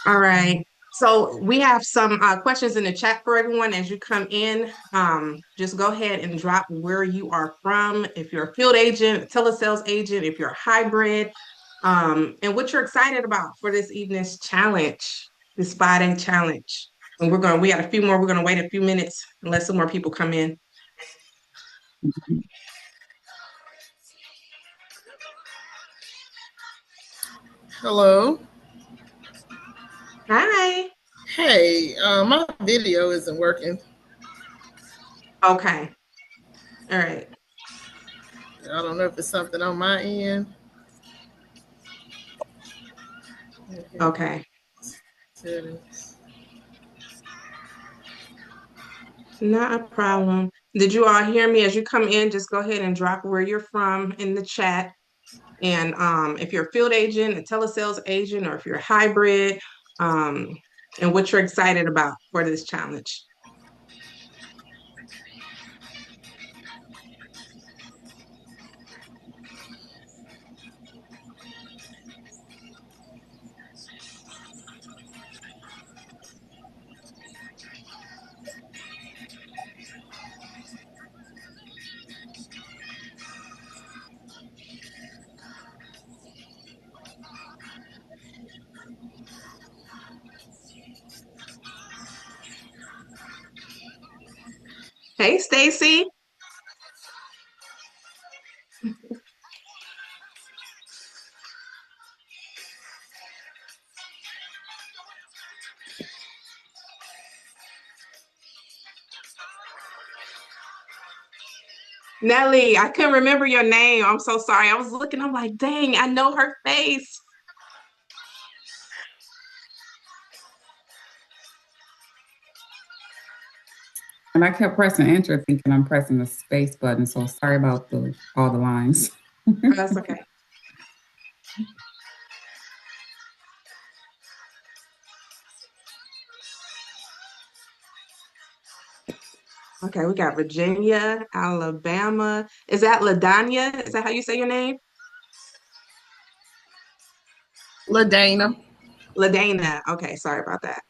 All right. So we have some questions in the chat for everyone as you come in. Just go ahead and drop where you are from. If you're a field agent, a telesales agent, if you're a hybrid, and what you're excited about for this evening's challenge, this 5-day challenge. And we got a few more. We're gonna wait a few minutes and let some more people come in. Hello. Hi. Hey, my video isn't working. Okay. All right. I don't know if it's something on my end. Okay. Not a problem. Did you all hear me? As you come in, just go ahead and drop where you're from in the chat. And if you're a field agent, a telesales agent, or if you're a hybrid, and what you're excited about for this challenge. Hey, Stacy. Nelly, I couldn't remember your name. I'm so sorry. I was looking, I'm like, dang, I know her face. And I kept pressing enter thinking I'm pressing the space button. So sorry about all the lines. That's okay. Okay, we got Virginia, Alabama. Is that LaDanya? Is that how you say your name? LaDana. LaDana. Okay, sorry about that.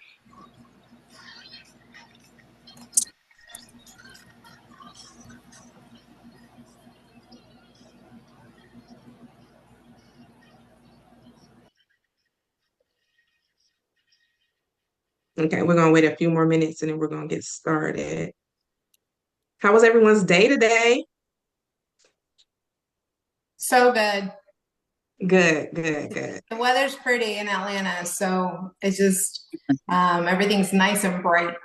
Okay, we're gonna wait a few more minutes and then we're gonna get started. How was everyone's day today? So good. Good, good, good. The weather's pretty in Atlanta, so it's just everything's nice and bright.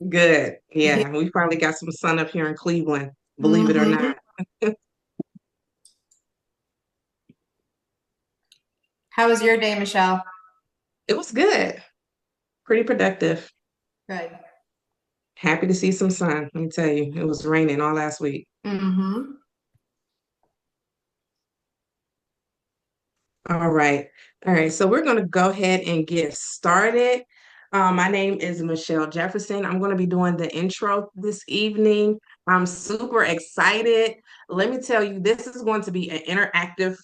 Good. Yeah, we finally got some sun up here in Cleveland, believe it or not. How was your day, Michelle? It was good. Pretty productive. Good. Happy to see some sun. Let me tell you, it was raining all last week. All right. All right. So we're going to go ahead and get started. My name is Michelle Jefferson. I'm going to be doing the intro this evening. I'm super excited. Let me tell you, this is going to be an interactive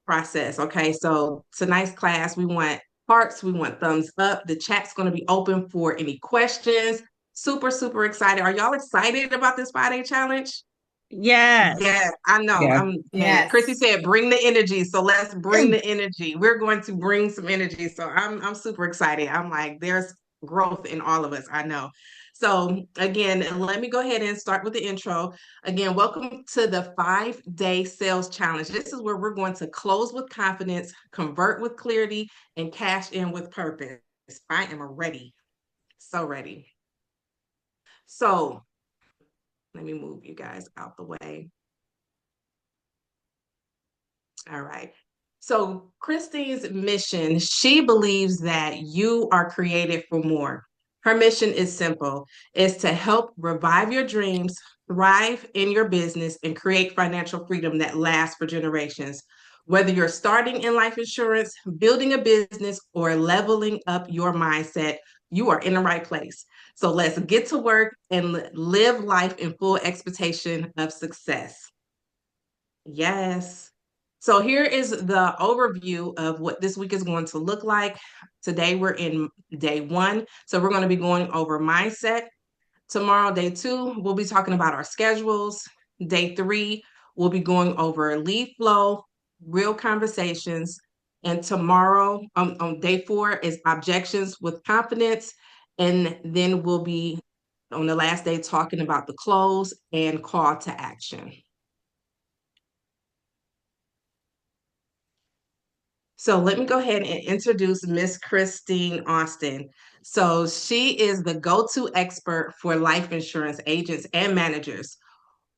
process. Okay. So tonight's class, we want hearts, we want thumbs up. The chat's going to be open for any questions. Super, super excited. Are y'all excited about this 5-day challenge? Yes. Yeah, I know. Yeah. Yes. Chrissy said, bring the energy. So let's bring the energy. We're going to bring some energy. So I'm super excited. I'm like, there's growth in all of us. I know. So again, let me go ahead and start with the intro. Again, welcome to the 5-day sales challenge. This is where we're going to close with confidence, convert with clarity, and cash in with purpose. I am ready. So ready. So let me move you guys out the way. All right. So Christine's mission, she believes that you are created for more. Her mission is simple. It's to help revive your dreams, thrive in your business, and create financial freedom that lasts for generations. Whether you're starting in life insurance, building a business, or leveling up your mindset, you are in the right place. So let's get to work and live life in full expectation of success. Yes. So here is the overview of what this week is going to look like. Today we're in day 1. So we're going to be going over mindset. Tomorrow, day 2, we'll be talking about our schedules. Day 3, we'll be going over lead flow, real conversations. And tomorrow, on day 4, is objections with confidence. And then we'll be on the last day talking about the close and call to action. So let me go ahead and introduce Miss Christine Austin. So she is the go-to expert for life insurance agents and managers,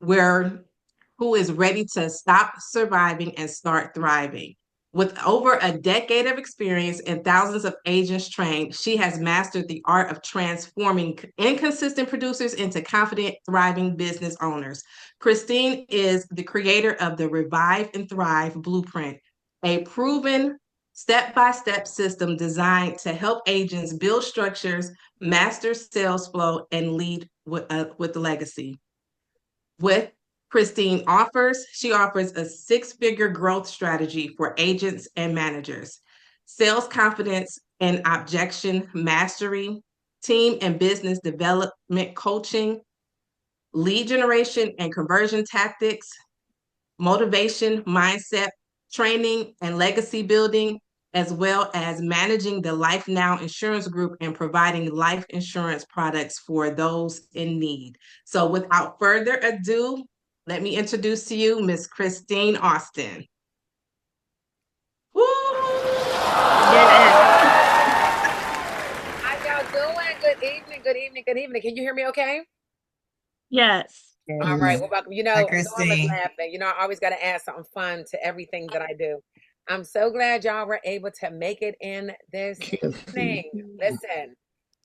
who is ready to stop surviving and start thriving. With over a decade of experience and thousands of agents trained, she has mastered the art of transforming inconsistent producers into confident, thriving business owners. Christine is the creator of the Revive and Thrive Blueprint, a proven step-by-step system designed to help agents build structures, master sales flow, and lead with legacy. With she offers a 6-figure growth strategy for agents and managers, sales confidence and objection mastery, team and business development coaching, lead generation and conversion tactics, motivation, mindset, training, and legacy building, as well as managing the LifeNow Insurance Group and providing life insurance products for those in need. So without further ado, let me introduce to you Miss Christine Austin. Woo! How y'all doing? Good evening, good evening, good evening. Can you hear me okay? Yes. All right, well, welcome. Hi, Norm is Christine. laughing. I always got to add something fun to everything that I do. I'm so glad y'all were able to make it in this evening. Listen,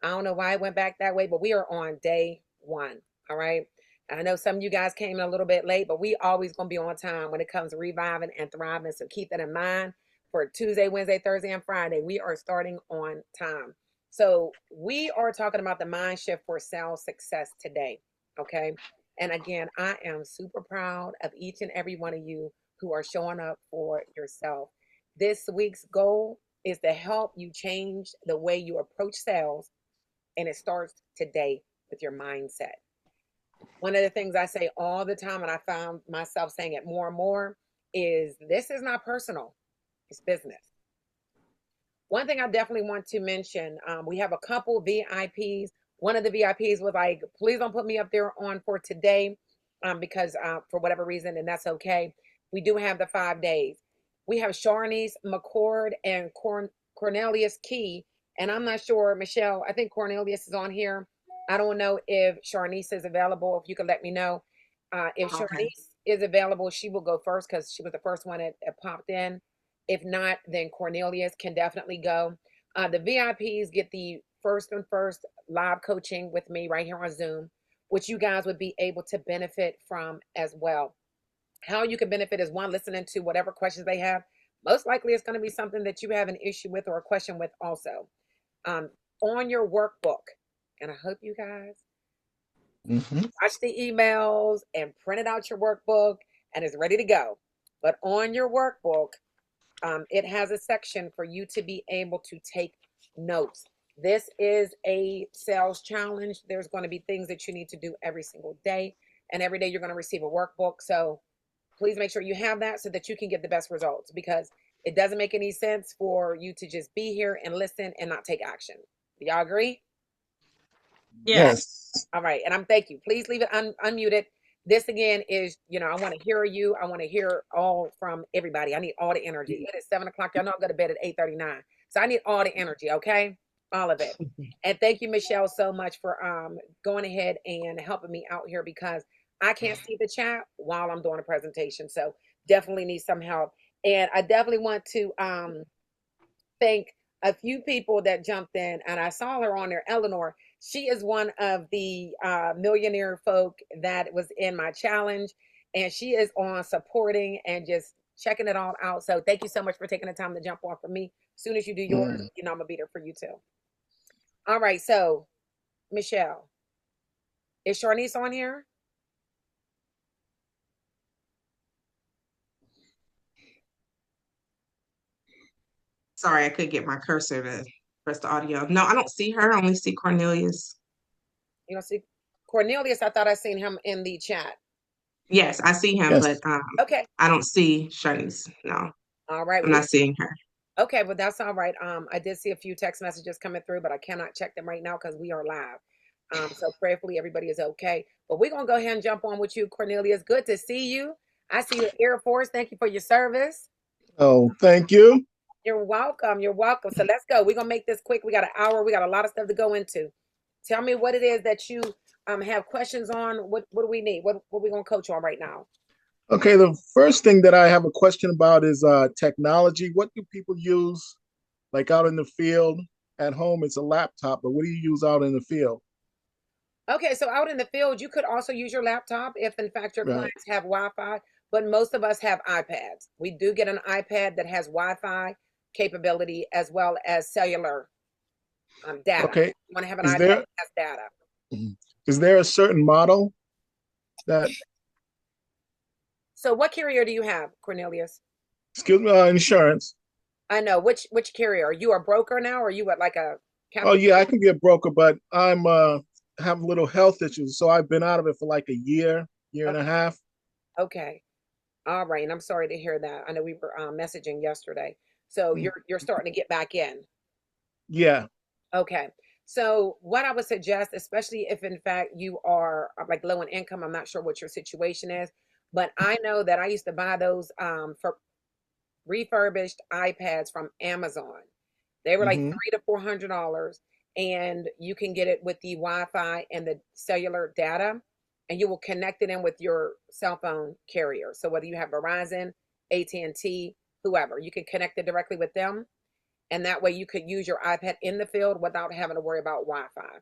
I don't know why it went back that way, but we are on day 1. All right. I know some of you guys came in a little bit late, but we always going to be on time when it comes to reviving and thriving. So keep that in mind for Tuesday, Wednesday, Thursday, and Friday. We are starting on time. So we are talking about the mind shift for sales success today. Okay. And again, I am super proud of each and every one of you who are showing up for yourself. This week's goal is to help you change the way you approach sales, and it starts today with your mindset. One of the things I say all the time, and I found myself saying it more and more, is this is not personal, it's business. One thing I definitely want to mention, we have a couple VIPs. One of the VIPs was like, please don't put me up there on for today because for whatever reason, and that's okay. We do have the 5 days. We have Sharnice McCord and Cornelius Key. And I'm not sure, Michelle, I think Cornelius is on here. I don't know if Sharnice is available. If you could let me know. If Sharnice is available, she will go first because she was the first one that popped in. If not, then Cornelius can definitely go. The VIPs get the first live coaching with me right here on Zoom, which you guys would be able to benefit from as well. How you can benefit is, one, listening to whatever questions they have. Most likely it's going to be something that you have an issue with or a question with also. On your workbook, and I hope you guys watch the emails and printed out your workbook and it's ready to go. But on your workbook, it has a section for you to be able to take notes. This is a sales challenge. There's going to be things that you need to do every single day, and every day you're going to receive a workbook. So please make sure you have that so that you can get the best results, because it doesn't make any sense for you to just be here and listen and not take action. Do y'all agree? Yes. All right. And thank you. Please leave it unmuted. This again is, I want to hear you. I want to hear all from everybody. I need all the energy. It is 7 o'clock. Y'all know I go to bed at 8:39. So I need all the energy. Okay. All of it. And thank you, Michelle, so much for going ahead and helping me out here, because I can't see the chat while I'm doing a presentation. So definitely need some help. And I definitely want to thank a few people that jumped in, and I saw her on there, Eleanor. She is one of the millionaire folk that was in my challenge, and she is on supporting and just checking it all out. So thank you so much for taking the time to jump on for me. As soon as you do yours, I'm gonna be there for you too. All right, so Michelle, is Sharnice on here? Sorry, I could get my cursor to press the audio. No, I don't see her. I only see Cornelius. You don't see Cornelius? I thought I seen him in the chat. Yes, I see him, Yes. but Okay. I don't see Shanice. No, All right. I'm not seeing her. Okay, well that's all right. I did see a few text messages coming through, but I cannot check them right now because we are live. So prayerfully everybody is okay. But we're gonna go ahead and jump on with you, Cornelius. Good to see you. I see you, Air Force. Thank you for your service. Oh, thank you. You're welcome. You're welcome. So let's go. We're gonna make this quick. We got an hour. We got a lot of stuff to go into. Tell me what it is that you have questions on. What do we need? What we gonna coach on right now? Okay, the first thing that I have a question about is technology. What do people use like out in the field? At home, it's a laptop, but what do you use out in the field? Okay, so out in the field, you could also use your laptop if in fact your Right. clients have Wi-Fi, but most of us have iPads. We do get an iPad that has Wi-Fi capability as well as cellular data. Okay. You want to have an Is iPad there that has data. is there a certain model that, So what carrier do you have, Cornelius? excuse me, insurance? I know. Which carrier? Are you a broker now or are you at like a Oh captive? yeah, I can be a broker, but I'm have little health issues, so I've been out of it for like a year and a half. Okay. All right. And I'm sorry to hear that. I know we were messaging yesterday. So you're starting to get back in. Yeah. Okay. So what I would suggest, especially if in fact you are like low in income, I'm not sure what your situation is, but I know that I used to buy those for refurbished iPads from Amazon. They were like Hmm. $300 to $400, and you can get it with the Wi-Fi and the cellular data, and you will connect it in with your cell phone carrier. So whether you have Verizon, AT&T, whoever, you can connect it directly with them. And that way you could use your iPad in the field without having to worry about Wi-Fi.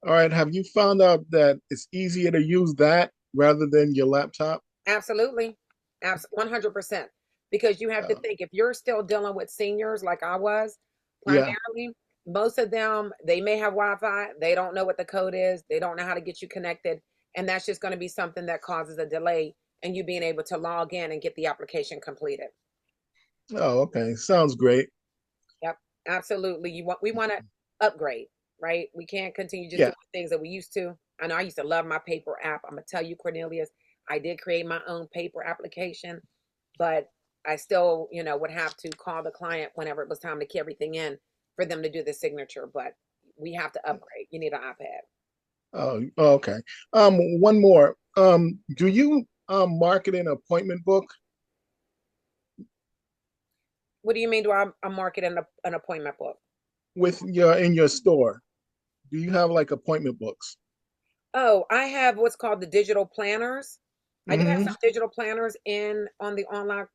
All right. Have you found out that it's easier to use that rather than your laptop? Absolutely. 100%. Because you have to Uh, think, if you're still dealing with seniors like I was, yeah. primarily, most of them, they may have Wi-Fi. They don't know what the code is. They don't know how to get you connected. And that's just going to be something that causes a delay in you being able to log in and get the application completed. Oh, okay. Sounds great. Yep, absolutely. We want to upgrade, right? We can't continue just Yeah. doing things that we used to. I know I used to love my paper app. I'm gonna tell you, Cornelius, I did create my own paper application, but I still, would have to call the client whenever it was time to key everything in for them to do the signature. But we have to upgrade. You need an iPad. Oh, okay. One more. Do you market an appointment book? What do you mean? Do I market an appointment book? With your in your store? Do you have like appointment books? Oh, I have what's called the digital planners. I do have Hmm. some digital planners on the online.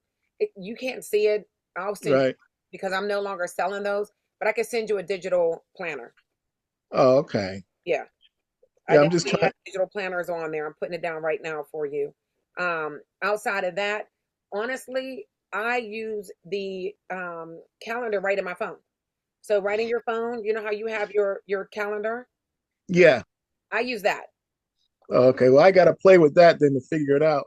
You can't see it. I'll send you Right. because I'm no longer selling those, but I can send you a digital planner. Oh, okay. Yeah, I Yeah, I'm just definitely trying. have digital planners on there. I'm putting it down right now for you. Outside of that, honestly, I use the calendar right in my phone. So right in your phone, you know how you have your calendar? Yeah. I use that. Okay. Well, I got to play with that then to figure it out.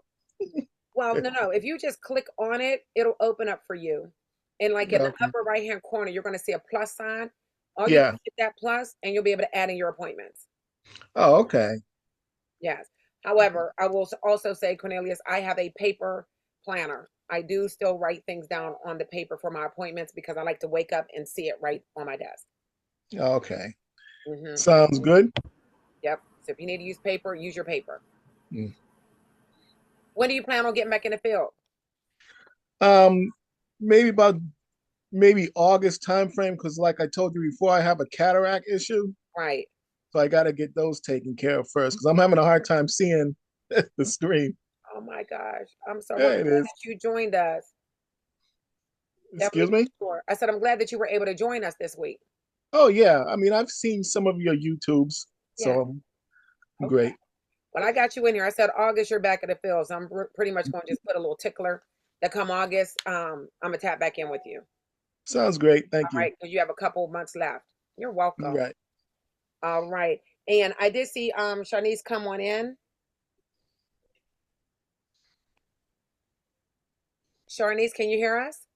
Well, no. If you just click on it, it'll open up for you. And like in the Okay. upper right-hand corner, you're going to see a plus sign. All you do Yeah. is hit that plus, and you'll be able to add in your appointments. Oh, okay. Yes. However, I will also say, Cornelius, I have a paper planner. I do still write things down on the paper for my appointments because I like to wake up and see it right on my desk. Okay. Hmm. Sounds good. Yep. So if you need to use paper, use your paper. Mm. When do you plan on getting back in the field? Um, maybe about maybe August time frame because, like I told you before, I have a cataract issue, Right. so I got to get those taken care of first because I'm having a hard time seeing the screen. Oh my gosh. I'm so Yeah, glad it is. that you joined us. Excuse Definitely me. sure. I said I'm glad that you were able to join us this week. Oh yeah. I mean, I've seen some of your YouTubes, Yeah. so Okay. great. Well, I got you in here. I said August, you're back at the field. So I'm pretty much going to just put a little tickler that come August. I'm gonna tap back in with you. Sounds great. Thank All you. right, because you have a couple of months left. You're welcome. Right. All right. And I did see Sharnice come on in. Sharnice, can you hear us?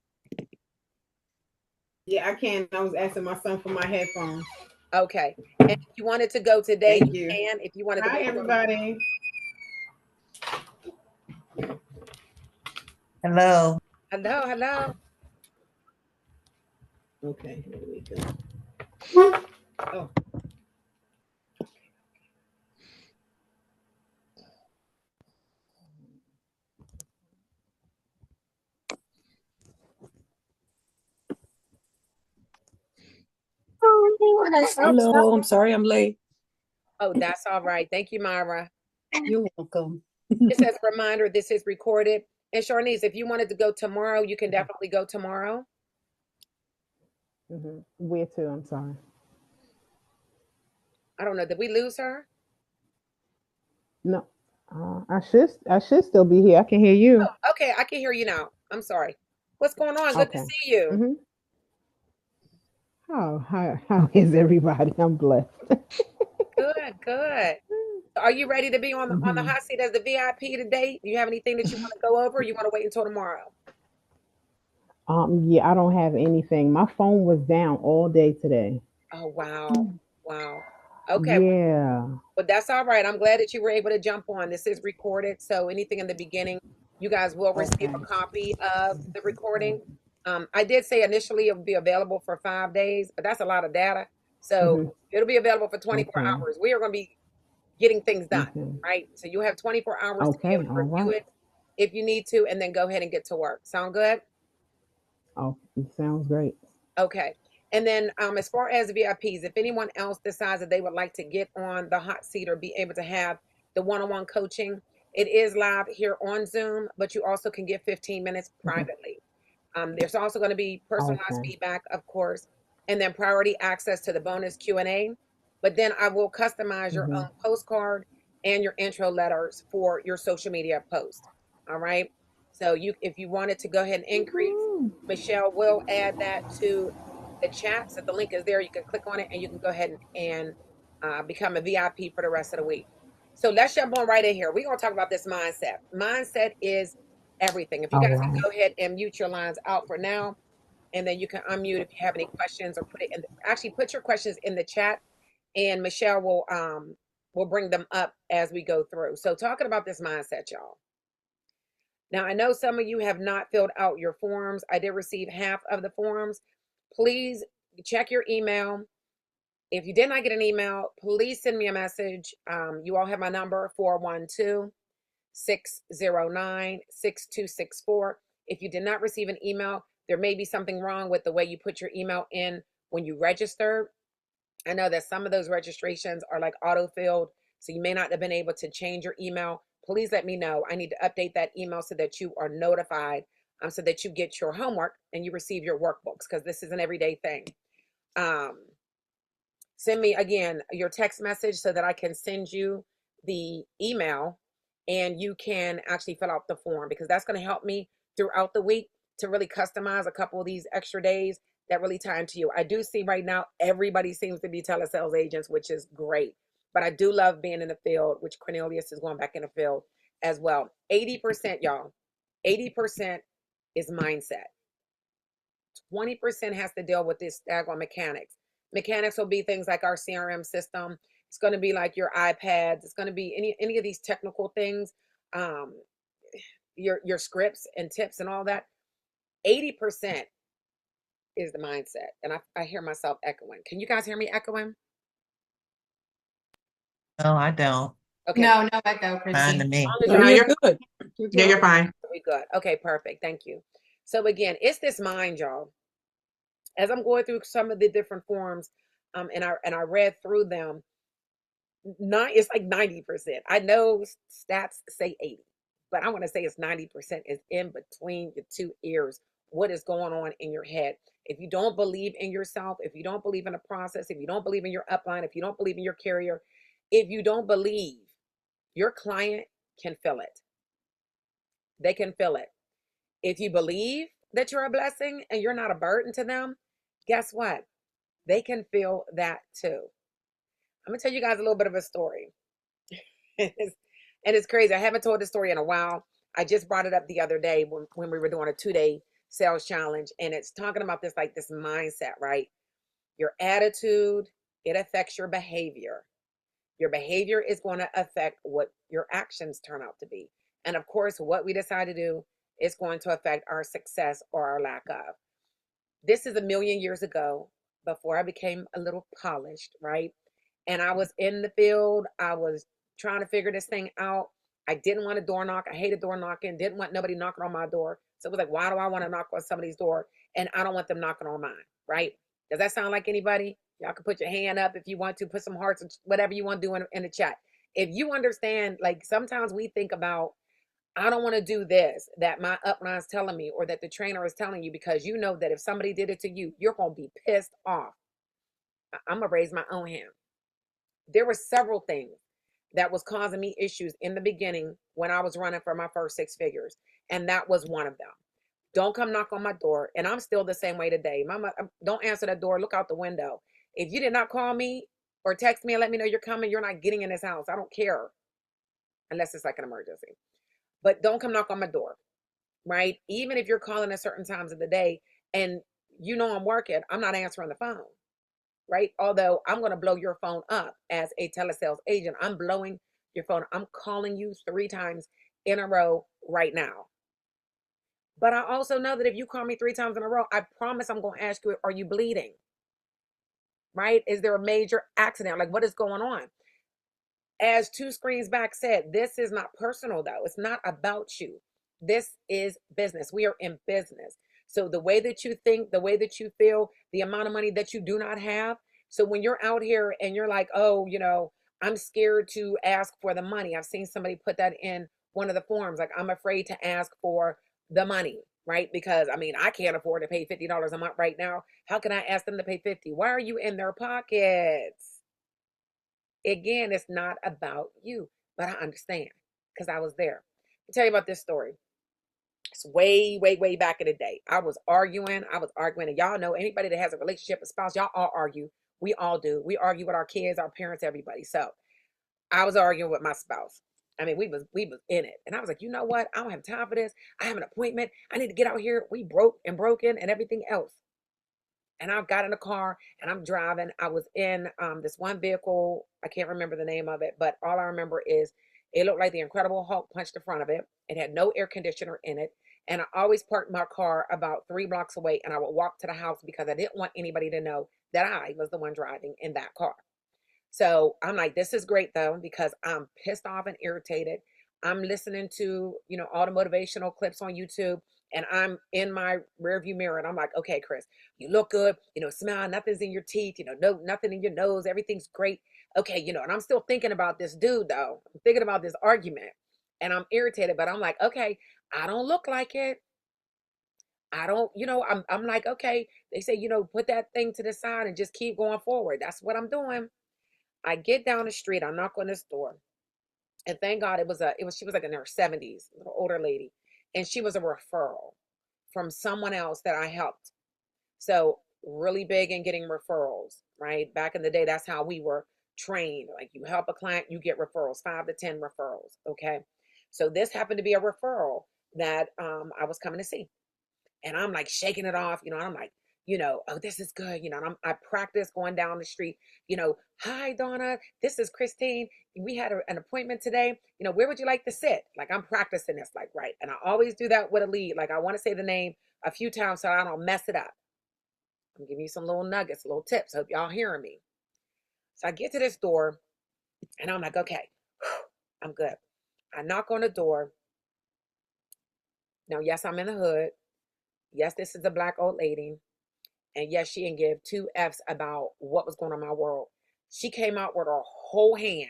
Yeah, I can. I was asking my son for my headphones. Okay. And if you wanted to go today, Thank you you. can. If you wanted to Hi, wait till everybody. Hello. hello, hello. Okay, here we go. Oh. Hello, I'm sorry I'm late. Oh, that's all right. Thank you, Myra. You're welcome. Just as a reminder, this is recorded. And Sharnice, if you wanted to go tomorrow, you can definitely go tomorrow. Where to? I'm sorry. I don't know. Did we lose her? No, I should still be here. I can hear you. Oh, okay. I can hear you now. I'm sorry. What's going on? Good to Okay. see you. Mm-hmm. How is everybody? I'm blessed. Good, good. Are you ready to be on the hot seat as the VIP today? Do you have anything that you want to go over? Or you want to wait until tomorrow? Yeah, I don't have anything. My phone was down all day today. Oh, wow. Wow. Okay. Yeah. But that's all right. I'm glad that you were able to jump on. This is recorded. So anything in the beginning, you guys will receive a copy of the recording. I did say initially it would be available for 5 days, but that's a lot of data. So it'll be available for 24 hours. We are going to be getting things done, right? So you have 24 hours to be able to review it if you need to, and then go ahead and get to work. Sound good? Oh, it sounds great. Okay. And then as far as VIPs, if anyone else decides that they would like to get on the hot seat or be able to have the one-on-one coaching, it is live here on Zoom, but you also can get 15 minutes privately. There's also going to be personalized feedback, of course, and then priority access to the bonus Q&A. But then I will customize your own postcard and your intro letters for your social media post. All right. So if you wanted to go ahead and increase, Michelle will add that to the chat. So the link is there. You can click on it and you can go ahead and become a VIP for the rest of the week. So let's jump on right in here. We're going to talk about this mindset. Mindset is everything. If you guys can go ahead and mute your lines out for now, and then you can unmute if you have any questions, or put it in. Actually, put your questions in the chat, and Michelle will bring them up as we go through. So talking about this mindset, y'all. Now, I know some of you have not filled out your forms. I did receive half of the forms. Please check your email. If you did not get an email, please send me a message. You all have my number, 412-609-6264. If you did not receive an email, there may be something wrong with the way you put your email in when you register. I know that some of those registrations are like auto-filled, so you may not have been able to change your email. Please let me know. I need to update that email so that you are notified, so that you get your homework and you receive your workbooks, because this is an everyday thing. Send me, again, your text message so that I can send you the email and you can actually fill out the form, because that's going to help me throughout the week to really customize a couple of these extra days that really tie into you. I do see right now everybody seems to be telesales agents, which is great. But I do love being in the field, which Cornelius is going back in the field as well. 80%, y'all, 80% is mindset. 20% has to deal with this daggone mechanics. Mechanics will be things like our CRM system. It's going to be like your iPads. It's going to be any of these technical things, your scripts and tips and all that. 80% is the mindset. And I hear myself echoing. Can you guys hear me echoing? No, I don't. Okay. No echo, Fine to Christy. me. No, you're good. Yeah, you're fine. We good. Okay, perfect. Thank you. So again, it's this mind, y'all. As I'm going through some of the different forms, and I read through them, it's like 90%. I know stats say 80, but I want to say it's 90% is in between your two ears. What is going on in your head? If you don't believe in yourself, if you don't believe in a process, if you don't believe in your upline, if you don't believe in your carrier, if you don't believe, your client can feel it. They can feel it. If you believe that you're a blessing and you're not a burden to them, guess what? they can feel that too. I'm gonna tell you guys a little bit of a story. and it's crazy. I haven't told this story in a while. I just brought it up the other day when we were doing a 2-day sales challenge, and it's talking about this like this mindset, right? Your attitude, it affects your behavior. Your behavior is going to affect what your actions turn out to be. And of course, what we decide to do is going to affect our success or our lack of. This is a million years ago, before I became a little polished, right? And I was in the field. I was trying to figure this thing out. I didn't want a door knock. I hated door knocking. Didn't want nobody knocking on my door. So it was like, why do I want to knock on somebody's door and I don't want them knocking on mine, right? Does that sound like anybody? Y'all can put your hand up if you want to, put some hearts, whatever you want to do in the chat. If you understand, like sometimes we think about, I don't want to do this that my upline's telling me or that the trainer is telling you, because you know that if somebody did it to you, you're going to be pissed off. I'm going to raise my own hand. There were several things that was causing me issues in the beginning when I was running for my first 6 figures. And that was one of them. Don't come knock on my door. And I'm still the same way today. Mama, don't answer that door. Look out the window. If you did not call me or text me and let me know you're coming, you're not getting in this house. I don't care. Unless it's like an emergency. But don't come knock on my door, right? Even if you're calling at certain times of the day and you know I'm working, I'm not answering the phone, right? Although I'm going to blow your phone up as a telesales agent. I'm blowing your phone. I'm calling you 3 times in a row right now. But I also know that if you call me 3 times in a row, I promise I'm going to ask you, are you bleeding? Right? Is there a major accident? Like, what is going on? As 2 screens back said, this is not personal though. It's not about you. This is business. We are in business. So the way that you think, the way that you feel, the amount of money that you do not have. So when you're out here and you're like, oh, I'm scared to ask for the money. I've seen somebody put that in one of the forums. Like, I'm afraid to ask for the money, right? Because I can't afford to pay $50 a month right now. How can I ask them to pay 50? Why are you in their pockets? Again, it's not about you, but I understand because I was there. I'll tell you about this story. It's way, way, way back in the day. I was arguing. And y'all know, anybody that has a relationship, a spouse, y'all all argue. We all do. We argue with our kids, our parents, everybody. So I was arguing with my spouse. We was in it. And I was like, you know what? I don't have time for this. I have an appointment. I need to get out here. We broken and everything else. And I got in the car and I'm driving. I was in this one vehicle. I can't remember the name of it, but all I remember is it looked like the Incredible Hulk punched the front of it. It had no air conditioner in it. And I always parked my car about 3 blocks away, and I would walk to the house because I didn't want anybody to know that I was the one driving in that car. So I'm like, this is great though, because I'm pissed off and irritated. I'm listening to, all the motivational clips on YouTube, and I'm in my rearview mirror and I'm like, okay, Chris, you look good, smile, nothing's in your teeth, no, nothing in your nose, everything's great. Okay, and I'm still thinking about this dude though. I'm thinking about this argument and I'm irritated, but I'm like, okay, I don't look like it. I don't, I'm like, okay, they say, put that thing to the side and just keep going forward. That's what I'm doing. I get down the street, I knock on this door. And thank God she was like in her 70s, a little older lady. And she was a referral from someone else that I helped. So really big in getting referrals, right? Back in the day, that's how we were trained. Like, you help a client, you get referrals, 5 to 10 referrals. Okay. So this happened to be a referral that I was coming to see. And I'm like shaking it off, and I'm like, oh, this is good. And I practice going down the street, hi, Donna, this is Christine. We had an appointment today. Where would you like to sit? Like, I'm practicing this, like, right. And I always do that with a lead. Like, I want to say the name a few times so I don't mess it up. I'm giving you some little nuggets, little tips. Hope y'all hearing me. So I get to this door and I'm like, okay, I'm good. I knock on the door. Now, yes, I'm in the hood. Yes, this is a Black old lady. And yes, she didn't give 2 F's about what was going on in my world. She came out with her whole hand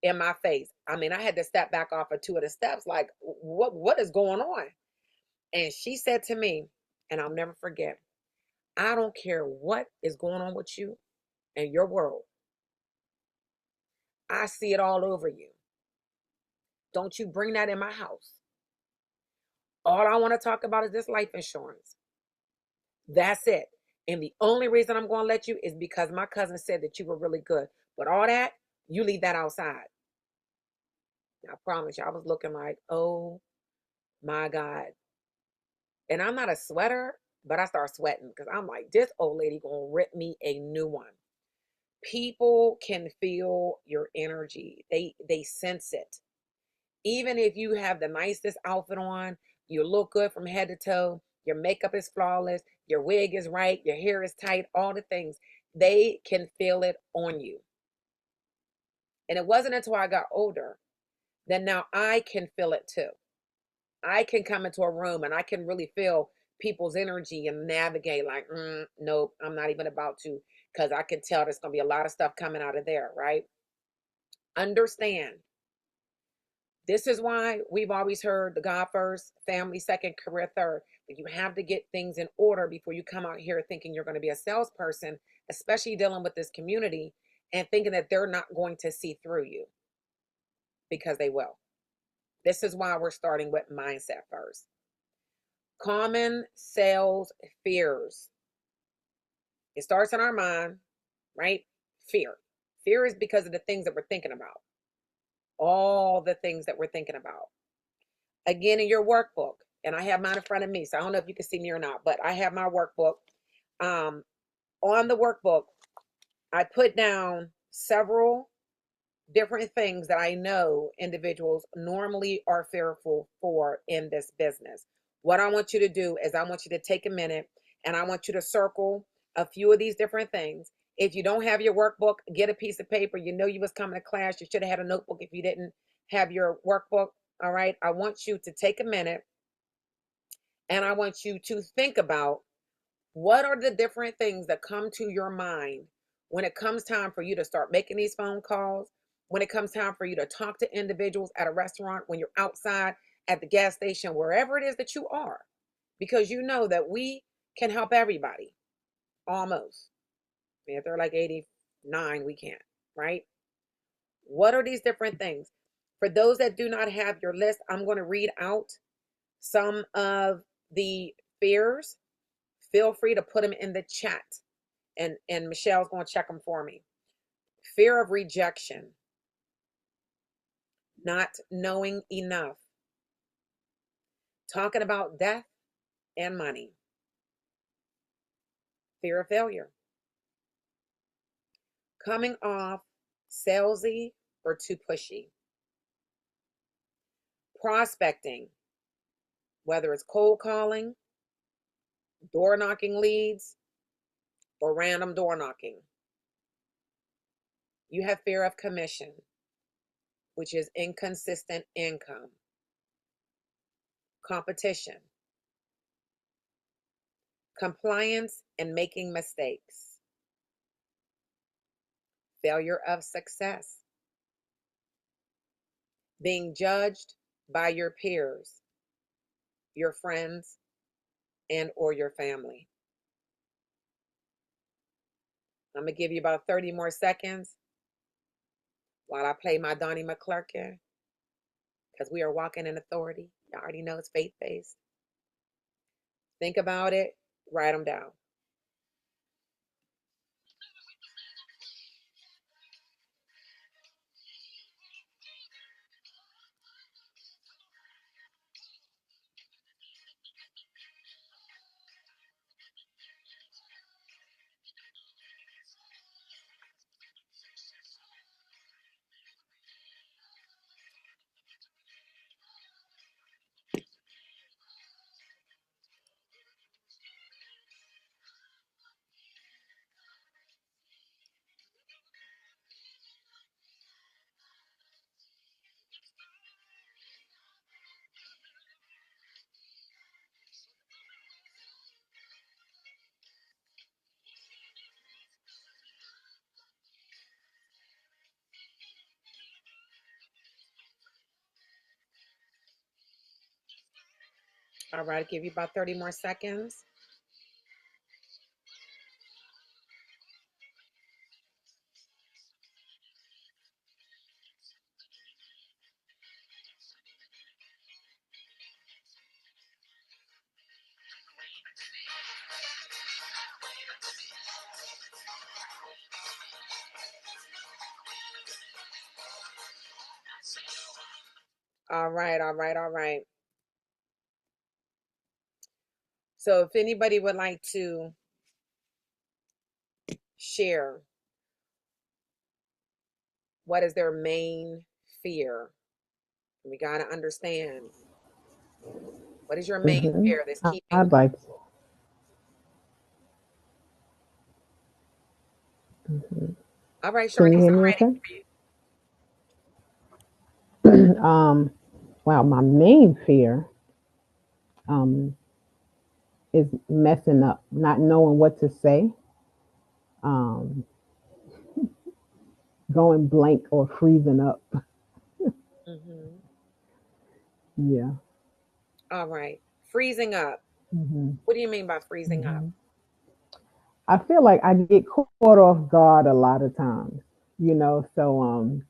in my face. I had to step back off of 2 of the steps, like, what is going on? And she said to me, and I'll never forget, I don't care what is going on with you and your world. I see it all over you. Don't you bring that in my house. All I want to talk about is this life insurance. That's it. And the only reason I'm going to let you is because my cousin said that you were really good. But all that, you leave that outside. I promise you, I was looking like, oh my God. And I'm not a sweater, but I start sweating because I'm like, this old lady going to rip me a new one. People can feel your energy. They sense it. Even if you have the nicest outfit on, you look good from head to toe, your makeup is flawless, your wig is right, your hair is tight, all the things, they can feel it on you. And it wasn't until I got older that now I can feel it too. I can come into a room and I can really feel people's energy and navigate like, nope, I'm not even about to, because I can tell there's going to be a lot of stuff coming out of there, right? Understand. This is why we've always heard the God first, family second, career third. But you have to get things in order before you come out here thinking you're going to be a salesperson, especially dealing with this community and thinking that they're not going to see through you, because they will. This is why we're starting with mindset first. Common sales fears. It starts in our mind, right? Fear. Fear is because of the things that we're thinking about. All the things that we're thinking about. Again, in your workbook, and I have mine in front of me, so I don't know if you can see me or not, but I have my workbook. On the workbook, I put down several different things that I know individuals normally are fearful for in this business. What I want you to do is I want you to take a minute and I want you to circle a few of these different things. If you don't have your workbook, get a piece of paper. You know you was coming to class. You should have had a notebook if you didn't have your workbook. All right. I want you to take a minute and I want you to think about what are the different things that come to your mind when it comes time for you to start making these phone calls, when it comes time for you to talk to individuals at a restaurant, when you're outside at the gas station, wherever it is that you are, because you know that we can help everybody, almost. If they're like 89, we can't, right? What are these different things? For those that do not have your list, I'm going to read out some of the fears. Feel free to put them in the chat. And Michelle's going to check them for me. Fear of rejection. Not knowing enough. Talking about death and money. Fear of failure. Coming off salesy or too pushy. Prospecting. Whether it's cold calling, door knocking leads, or random door knocking. You have fear of commission, which is inconsistent income. Competition. Compliance and making mistakes. Failure of success. Being judged by your peers, your friends, and or your family. I'm going to give you about 30 more seconds while I play my Donnie McClurkin, because we are walking in authority. You already know it's faith-based. Think about it. Write them down. All right, I'll give you about 30 more seconds. All right, all right, all right. So if anybody would like to share what is their main fear, we got to understand, what is your main fear that's keeping I'd like to. All right, Can you Sharnice, hear I'm me ready okay? for you. Wow, my main fear um, is messing up, not knowing what to say, um, going blank or freezing up. Mm-hmm. Yeah. All right. Freezing up. hmm What do you mean by freezing up? I feel like I get caught off guard a lot of times, so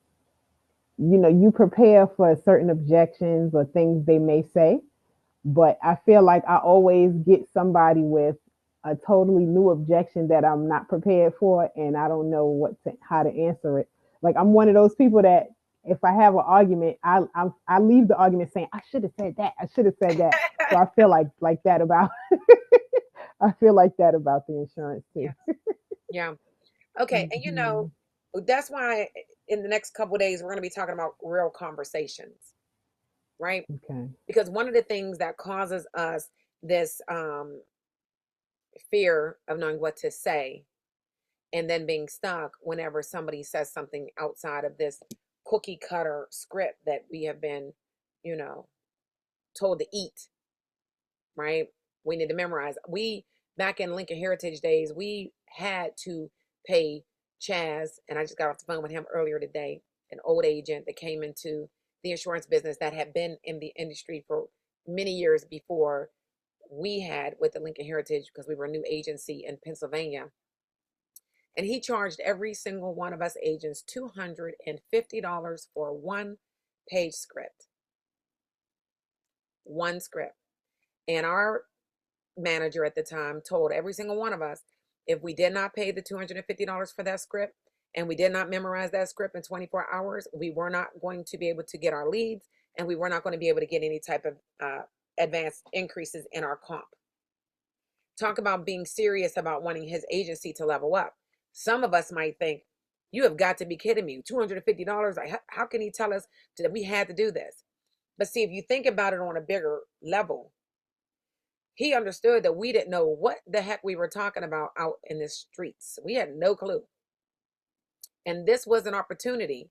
you prepare for certain objections or things they may say, but I feel like I always get somebody with a totally new objection that I'm not prepared for, and I don't know how to answer it. Like I'm one of those people that if I have an argument, I leave the argument saying I should have said that, I should have said that. So I feel like that about I feel like that about the insurance too. Yeah. Yeah. Okay. And that's why in the next couple of days, we're going to be talking about real conversations, right? Okay. Because one of the things that causes us this fear of knowing what to say and then being stuck whenever somebody says something outside of this cookie cutter script that we have been, you know, told to eat, right? We need to memorize. Back in Lincoln Heritage days, we had to pay Chaz, and I just got off the phone with him earlier today, an old agent that came into the insurance business that had been in the industry for many years before we had with the Lincoln Heritage because we were a new agency in Pennsylvania. And he charged every single one of us agents $250 for one page script. One script. And our manager at the time told every single one of us if we did not pay the $250 for that script and we did not memorize that script in 24 hours, we were not going to be able to get our leads and we were not going to be able to get any type of advanced increases in our comp. Talk about being serious about wanting his agency to level up. Some of us might think, you have got to be kidding me. $250, like, how can he tell us that we had to do this? But see, if you think about it on a bigger level, he understood that we didn't know what the heck we were talking about out in the streets. We had no clue. And this was an opportunity,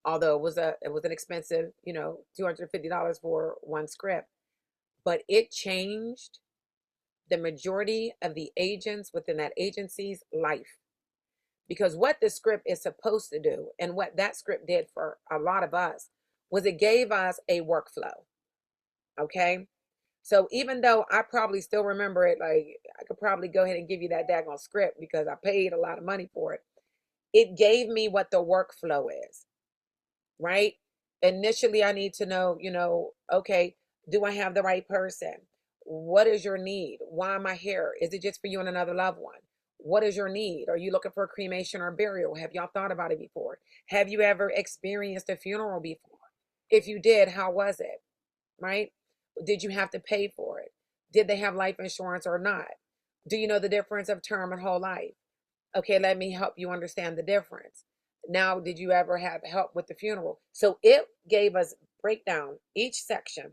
although it was an expensive, $250 for one script, but it changed the majority of the agents within that agency's life. Because what the script is supposed to do and what that script did for a lot of us was it gave us a workflow. Okay. So even though I probably still remember it, like I could probably go ahead and give you that daggone script because I paid a lot of money for it. It gave me what the workflow is, right? Initially, I need to know, okay, do I have the right person? What is your need? Why am I here? Is it just for you and another loved one? What is your need? Are you looking for a cremation or burial? Have y'all thought about it before? Have you ever experienced a funeral before? If you did, how was it? Right? Did you have to pay for it? Did they have life insurance or not? Do you know the difference of term and whole life? Okay, let me help you understand the difference. Now, did you ever have help with the funeral? So it gave us breakdown each section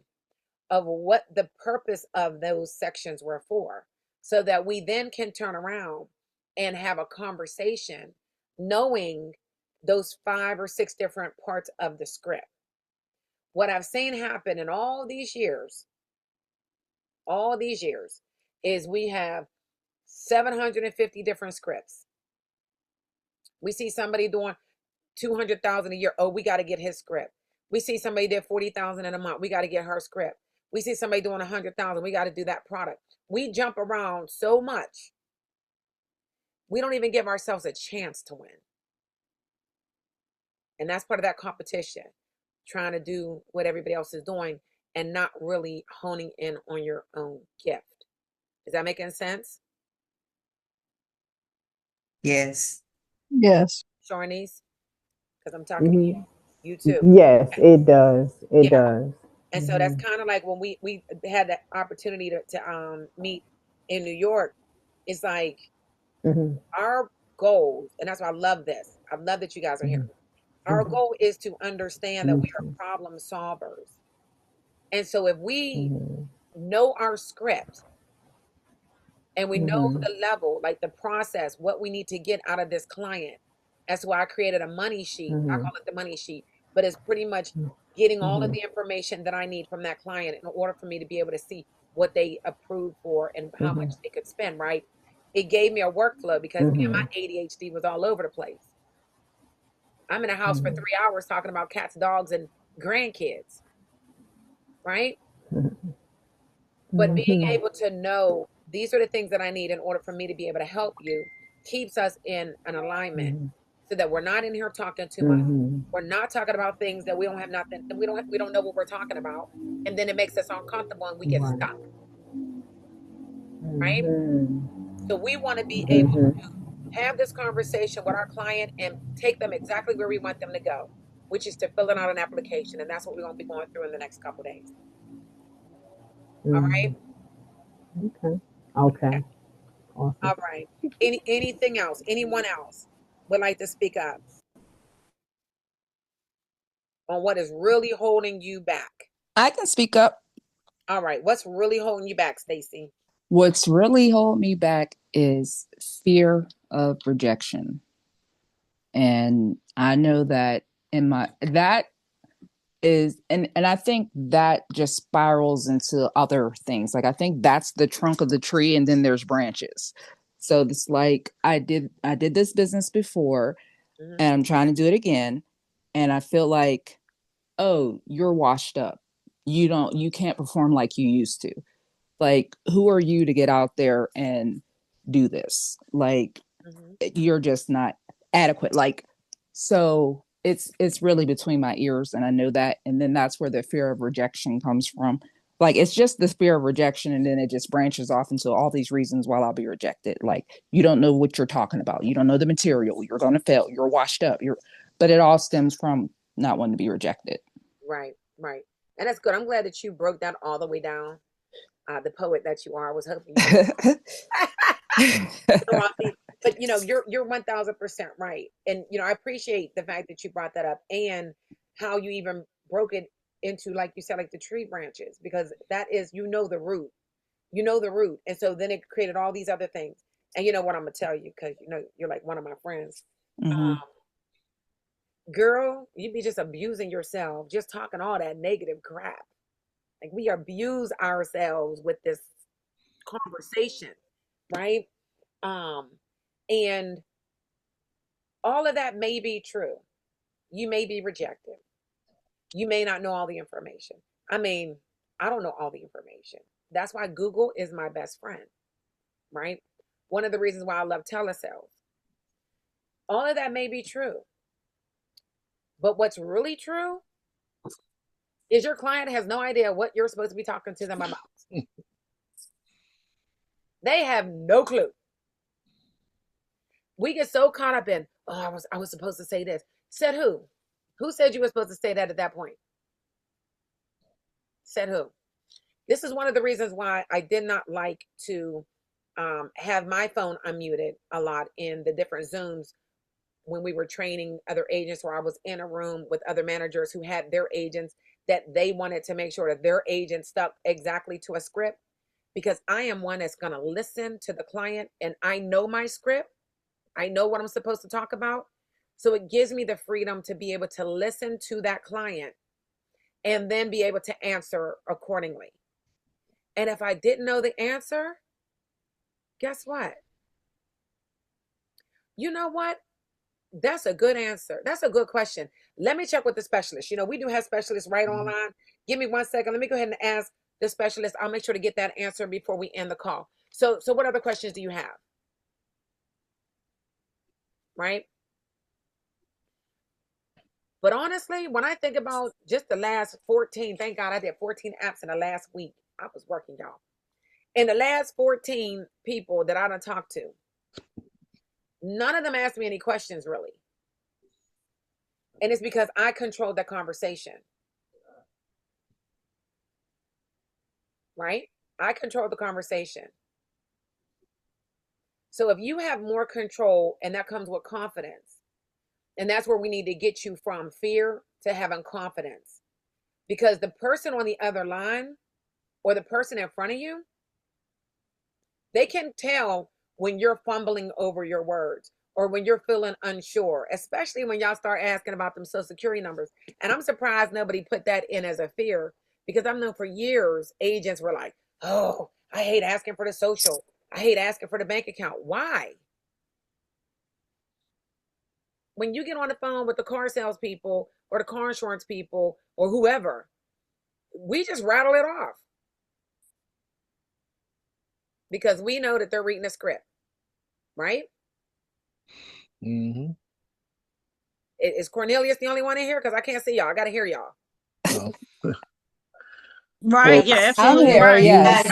of what the purpose of those sections were for, so that we then can turn around and have a conversation knowing those 5 or 6 different parts of the script. What I've seen happen in all these years, is we have 750 different scripts. We see somebody doing 200,000 a year. Oh, we got to get his script. We see somebody did 40,000 in a month. We got to get her script. We see somebody doing 100,000. We got to do that product. We jump around so much. We don't even give ourselves a chance to win. And that's part of that competition, trying to do what everybody else is doing and not really honing in on your own gift. Is that making sense? Yes. Yes. Sharnice? Because I'm talking to you. You too. Yes, it does. It Yeah. does. And so that's kind of like when we had the opportunity to meet in New York. It's like Mm-hmm. our goals, and that's why I love this. I love that you guys are here. Our Mm-hmm. goal is to understand that Me we are too. problem solvers. And so if we Mm-hmm. know our script and we know Mm-hmm. the level, like the process, what we need to get out of this client, that's why I created a money sheet. I Mm-hmm. call it the money sheet, but it's pretty much getting all of Mm-hmm. the information that I need from that client in order for me to be able to see what they approved for and how much they could spend, right? It gave me a workflow because me and Mm-hmm. my ADHD was all over the place. I'm in a house for Mm-hmm. 3 hours talking about cats, dogs, and grandkids, right? But being Mm-hmm. able to know these are the things that I need in order for me to be able to help you keeps us in an alignment so that we're not in here talking too much. Mm-hmm. We're not talking about things that we don't have nothing, we don't know what we're talking about. And then it makes us uncomfortable and we get Right. stuck, right? Mm-hmm. So we want to be able Mm-hmm. to have this conversation with our client and take them exactly where we want them to go, which is to filling out an application. And that's what we're going to be going through in the next couple of days. All right. Mm-hmm. Okay. Okay. Awesome. All right. Anything else? Anyone else would like to speak up on what is really holding you back? I can speak up. All right. What's really holding you back, Stacy? What's really holding me back is fear of rejection. And I know that in my that is and I think that just spirals into other things. Like I think that's the trunk of the tree and then there's branches. So it's like I did this business before and I'm trying to do it again. And I feel like, oh, you're washed up. You can't perform like you used to. Like, who are you to get out there and do this? Like, you're just not adequate. Like, so it's really between my ears, and I know that. And then that's where the fear of rejection comes from. Like, it's just the fear of rejection, and then it just branches off into all these reasons why I'll be rejected. Like, you don't know what you're talking about. You don't know the material. You're going to fail. You're washed up. But it all stems from not wanting to be rejected. Right, right. And that's good. I'm glad that you broke that all the way down. The poet that you are, I was hoping you but you're 1000% right. And I appreciate the fact that you brought that up and how you even broke it into, like you said, like the tree branches, because that is, the root. The root. And so then it created all these other things. And you know what I'm gonna tell you, because you're like one of my friends. Girl, you be just abusing yourself, just talking all that negative crap. Like we abuse ourselves with this conversation, right? And all of that may be true. You may be rejected. You may not know all the information. I mean, I don't know all the information. That's why Google is my best friend, right? One of the reasons why I love telesales. All of that may be true. But what's really true is your client has no idea what you're supposed to be talking to them about. They have no clue. We get so caught up in, oh, I was supposed to say this. Said who? Who said you were supposed to say that at that point? Said who? This is one of the reasons why I did not like to have my phone unmuted a lot in the different Zooms when we were training other agents, where I was in a room with other managers who had their agents, that they wanted to make sure that their agent stuck exactly to a script, because I am one that's going to listen to the client and I know my script. I know what I'm supposed to talk about. So it gives me the freedom to be able to listen to that client and then be able to answer accordingly. And if I didn't know the answer, guess what? You know what? That's a good answer. That's a good question. Let me check with the specialist. We do have specialists right online. Give me 1 second. Let me go ahead and ask the specialist. I'll make sure to get that answer before we end the call. So what other questions do you have? Right? But honestly, when I think about just the last 14, thank God I did 14 apps in the last week. I was working, y'all. In the last 14 people that I done talked to, none of them asked me any questions really. And it's because I controlled the conversation. Right? I control the conversation. So if you have more control, and that comes with confidence, and that's where we need to get you from fear to having confidence. Because the person on the other line or the person in front of you, they can tell when you're fumbling over your words or when you're feeling unsure, especially when y'all start asking about them social security numbers. And I'm surprised nobody put that in as a fear, because I've known for years agents were like, oh, I hate asking for the social. I hate asking for the bank account. Why? When you get on the phone with the car salespeople or the car insurance people or whoever, we just rattle it off because we know that they're reading a script, right? Mm-hmm. Is Cornelius the only one in here? Because I can't see y'all. I got to hear y'all. Oh. Right. You're I'm absolutely here, right. yes.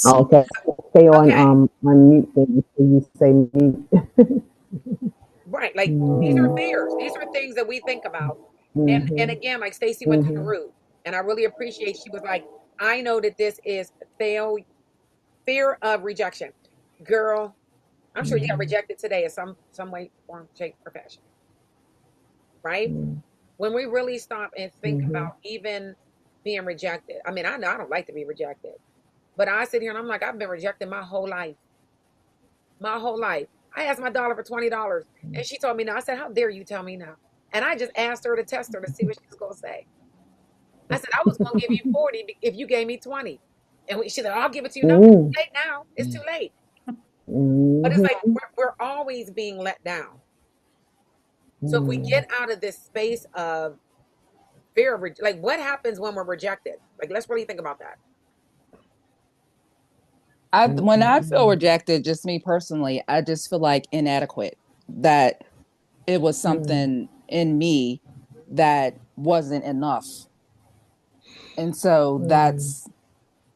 Okay. Stay on Okay. mute then before you say mute. Right. Like these are Mhm. fears. These are things that we think about. And Mhm. again, like Stacy went to the Mhm. root. And I really appreciate, she was like, I know that this is fear of rejection. Girl, I'm sure you got rejected today in some way, form, shape, or fashion. Right? When we really stop and think about Mhm. even being rejected. I mean, I know I don't like to be rejected. But I sit here and I'm like, I've been rejected my whole life. My whole life. I asked my daughter for $20 and she told me no. I said, how dare you tell me no? And I just asked her to test her to see what she was going to say. I said, I was going to give you 40 if you gave me 20. And she said, I'll give it to you. No, it's too late now. It's too late. But it's like we're always being let down. So if we get out of this space of fear of, like, what happens when we're rejected? Like, let's really think about that. When I feel rejected, just me personally, I just feel like inadequate, that it was something in me that wasn't enough. And so that's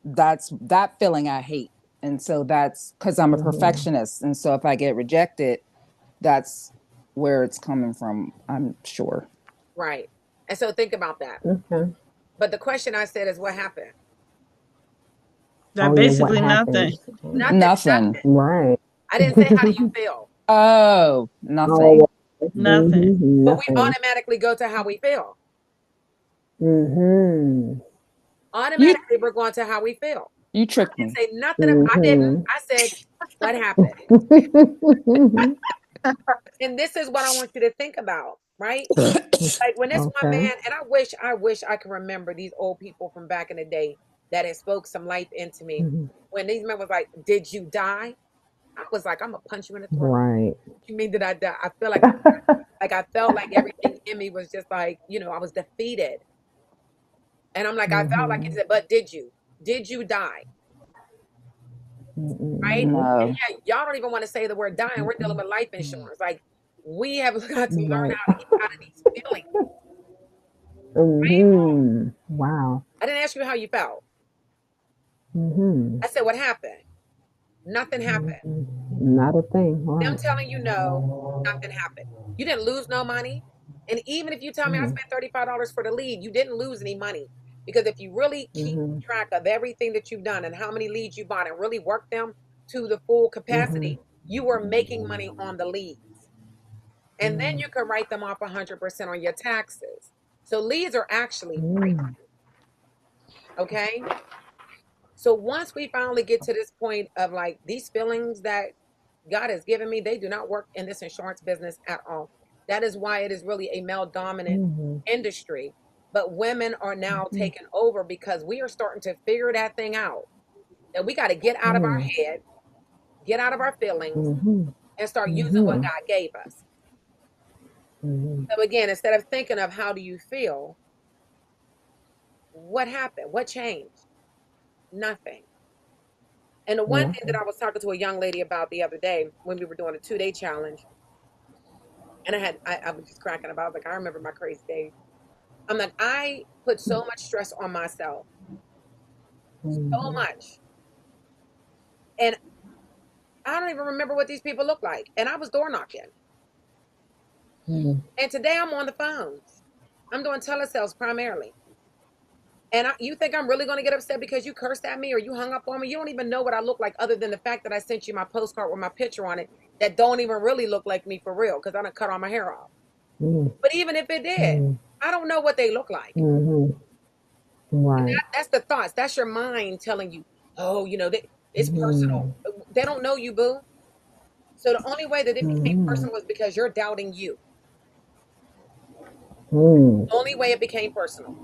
that feeling I hate. And so that's because I'm a perfectionist. And so if I get rejected, that's where it's coming from, I'm sure. Right. And so think about that. Okay. But the question I said is, what happened? That Oh yeah, what basically nothing. happened? Nothing. Right. I didn't say, how do you feel? Oh, nothing. Nothing. But we Nothing. automatically go to how we feel. Mhm. Automatically, we're going to how we feel. You I tricked didn't me. say nothing. I didn't. I said, what happened? And this is what I want you to think about, right? Like when this one Okay. man, and I wish I could remember these old people from back in the day that had spoke some life into me. When these men was like, did you die? I was like, I'm gonna punch you in the throat. Right. You mean did I die? I feel like I felt like everything in me was just like, I was defeated. And I'm like, I felt like it said, but did you? Did you die? Right? No. And yeah, y'all don't even want to say the word dying. We're dealing with life insurance. Like, we have got to learn Right. how to get out of these feelings. Right? Wow. I didn't ask you how you felt. Mhm. I said, what happened? Nothing happened. Not a thing. Them Right. telling you no, nothing happened. You didn't lose no money. And even if you tell me I spent $35 for the lead, you didn't lose any money. Because if you really keep track of everything that you've done and how many leads you bought and really work them to the full capacity, you were making money on the leads. And then you can write them off 100% on your taxes. So leads are actually free. Okay. So once we finally get to this point of like these feelings that God has given me, they do not work in this insurance business at all. That is why it is really a male dominant industry. But women are now taking over because we are starting to figure that thing out. That we got to get out of our head, get out of our feelings, and start using what God gave us. So again, instead of thinking of how do you feel, what happened? What changed? Nothing. And the one thing that I was talking to a young lady about the other day when we were doing a 2-day challenge, and I was just cracking about, like, I remember my crazy days. I'm like, I put so much stress on myself, so much. And I don't even remember what these people look like. And I was door knocking. And today I'm on the phones. I'm doing telesales primarily. And you think I'm really going to get upset because you cursed at me or you hung up on me? You don't even know what I look like other than the fact that I sent you my postcard with my picture on it that don't even really look like me for real because I done cut all my hair off. But even if it did, I don't know what they look like. Right. That's the thoughts. That's your mind telling you, oh, it's personal. They don't know you, boo. So the only way that it became personal was because you're doubting you. The only way it became personal.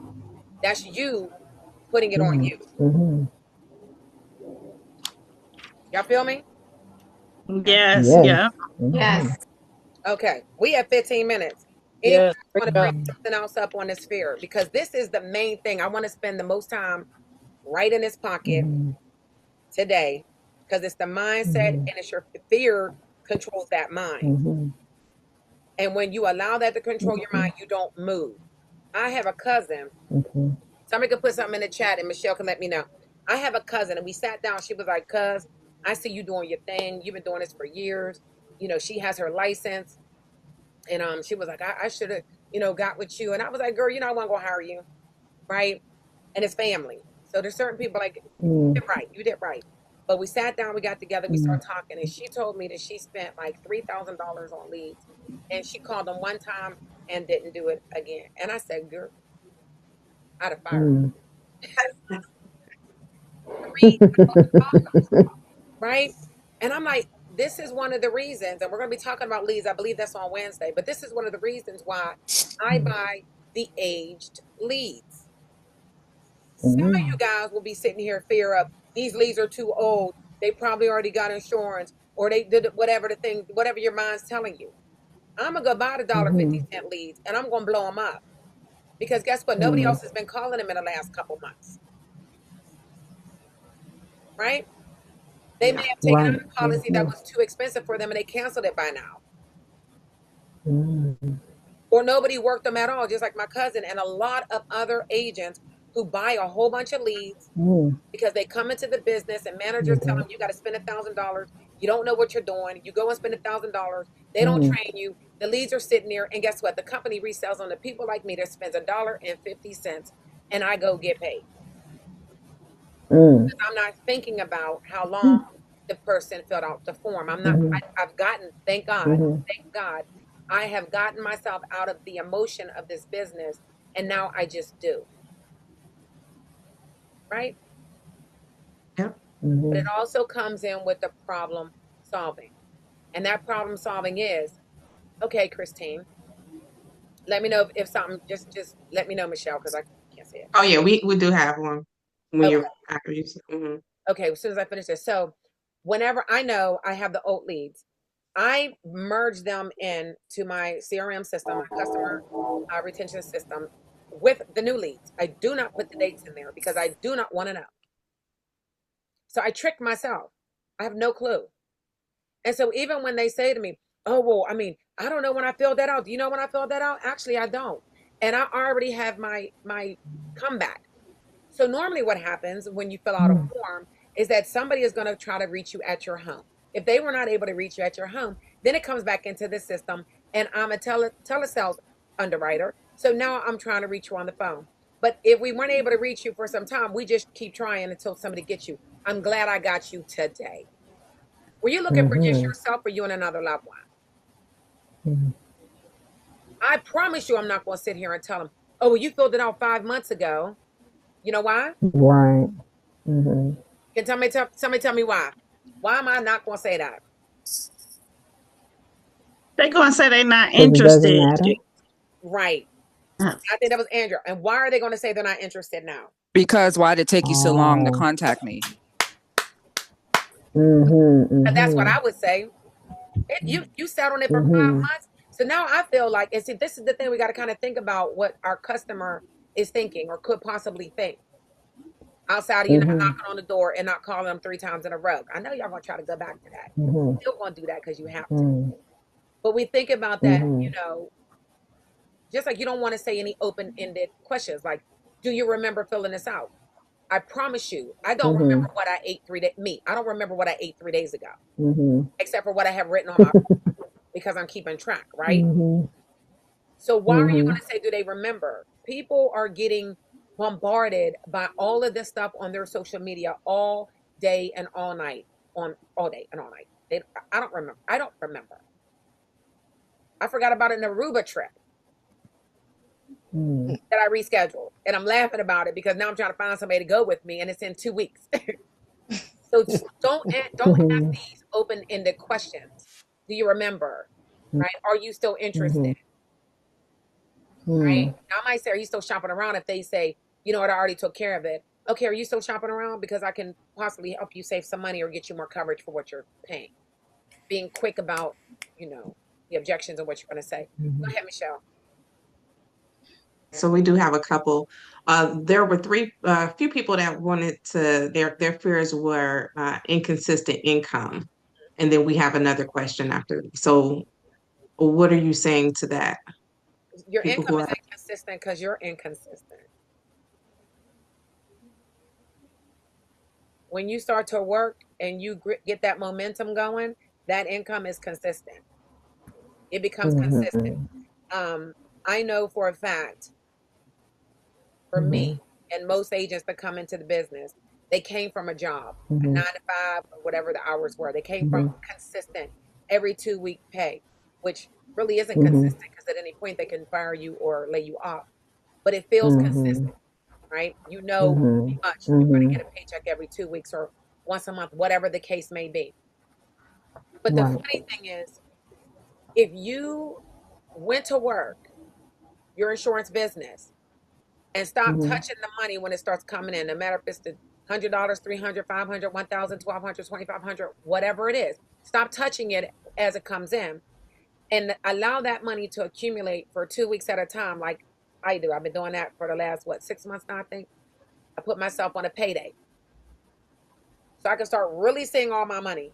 That's you putting it on you. Y'all feel me? Yes. Yeah. Yes. Okay. We have 15 minutes. Anyone Yes. want to bring something else up on this fear? Because this is the main thing. I want to spend the most time right in this pocket today because it's the mindset and it's your fear controls that mind. And when you allow that to control your mind, you don't move. I have a cousin. Somebody could put something in the chat and Michelle can let me know. I have a cousin and we sat down. She was like, cuz, I see you doing your thing. You've been doing this for years. She has her license. And she was like, I should have, got with you. And I was like, girl, I wasn't going to hire you. Right. And it's family. So there's certain people like, you did right. You did right. But we sat down, we got together, we started talking. And she told me that she spent like $3,000 on leads. And she called them one time and didn't do it again. And I said, girl, I'd have fired her. Right? And I'm like, this is one of the reasons, and we're going to be talking about leads. I believe that's on Wednesday, but this is one of the reasons why I buy the aged leads. Some of you guys will be sitting here fear of these leads are too old. They probably already got insurance or they did whatever your mind's telling you. I'm going to go buy the $1.50 leads and I'm going to blow them up because guess what? Nobody else has been calling them in the last couple months. Right? They may have taken out a policy that was too expensive for them and they canceled it by now. Or nobody worked them at all, just like my cousin and a lot of other agents who buy a whole bunch of leads because they come into the business and managers tell them you got to spend $1,000. You don't know what you're doing. You go and spend $1,000. They don't train you. The leads are sitting there. And guess what? The company resells on the people like me that spends $1.50 and I go get paid. I'm not thinking about how long the person filled out the form. I'm not, I've gotten, thank God, I have gotten myself out of the emotion of this business and now I just do. Right? Yep. But it also comes in with the problem solving. And that problem solving is, okay, Christine, let me know if something, just let me know, Michelle, because I can't see it. Oh yeah, we do have one when you're after you. Okay, as soon as I finish this. So whenever I know I have the old leads, I merge them into my CRM system, my customer retention system with the new leads. I do not put the dates in there because I do not want to know. So I trick myself. I have no clue. And so even when they say to me, oh, well, I mean, I don't know when I filled that out. Do you know when I filled that out? Actually, I don't. And I already have my comeback. So normally what happens when you fill out a form is that somebody is going to try to reach you at your home. If they were not able to reach you at your home, then it comes back into the system and I'm a telesales underwriter. So now I'm trying to reach you on the phone. But if we weren't able to reach you for some time, we just keep trying until somebody gets you. I'm glad I got you today. Were you looking for just yourself or you and another loved one? I promise you I'm not going to sit here and tell them, oh, well, you filled it out 5 months ago. You know why? Right. Can somebody tell me why? Why am I not going to say that? They're going to say they're not interested. Right. I think that was Andrew. And why are they going to say they're not interested now? Because why did it take you so long to contact me? And that's what I would say. You sat on it for 5 months. So now I feel like, and see, this is the thing we got to kind of think about what our customer is thinking or could possibly think. Outside of knocking on the door and not calling them 3 times in a row. I know y'all gonna try to go back to that. Still gonna do that because you have to. But we think about that, just like you don't want to say any open-ended questions like, do you remember filling this out? I promise you, I don't remember what I ate 3 days. I don't remember what I ate 3 days ago, except for what I have written on my phone because I'm keeping track, right? So why are you going to say, do they remember? People are getting bombarded by all of this stuff on their social media all day and all night, on all day and all night. I don't remember. I don't remember. I forgot about an Aruba trip that I rescheduled, and I'm laughing about it because now I'm trying to find somebody to go with me, and it's in 2 weeks. So don't ask these open-ended questions. Do you remember? Right? Are you still interested? Right? I might say, are you still shopping around? If they say, you know what, I already took care of it. Okay, are you still shopping around? Because I can possibly help you save some money or get you more coverage for what you're paying. Being quick about, the objections and what you're going to say. Go ahead, Michelle. So we do have a couple. There were few people that wanted to, their fears were inconsistent income. And then we have another question after. So what are you saying to that? Your People income who is are, inconsistent because you're inconsistent. When you start to work and you get that momentum going, that income is consistent. It becomes consistent. I know for a fact, for me and most agents that come into the business, they came from a job, a 9 to 5, or whatever the hours were. They came from consistent every 2-week pay, which really isn't consistent because at any point they can fire you or lay you off. But it feels consistent, right? You know pretty much you're going to get a paycheck every 2 weeks or once a month, whatever the case may be. But the funny thing is, if you went to work, your insurance business, and stop touching the money when it starts coming in, no matter if it's the $100, $300, $500, $1,000, $1,200, $2,500, whatever it is, stop touching it as it comes in and allow that money to accumulate for 2 weeks at a time, like I do. I've been doing that for the last, 6 months now, I think. I put myself on a payday so I can start really seeing all my money.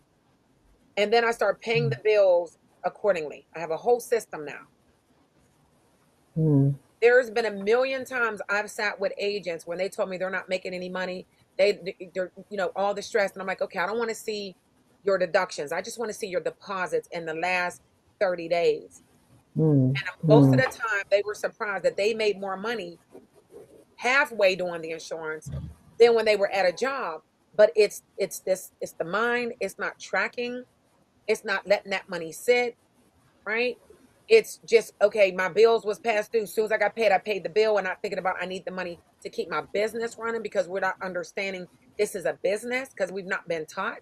And then I start paying the bills accordingly. I have a whole system now. There's been a million times I've sat with agents when they told me they're not making any money. They're all the stress. And I'm like, okay, I don't want to see your deductions. I just want to see your deposits in the last 30 days. And most of the time they were surprised that they made more money halfway doing the insurance than when they were at a job. But it's the mind. It's not tracking. It's not letting that money sit, right? It's just, okay, my bills was passed through. As soon as I paid the bill and not thinking about I need the money to keep my business running because we're not understanding this is a business because we've not been taught.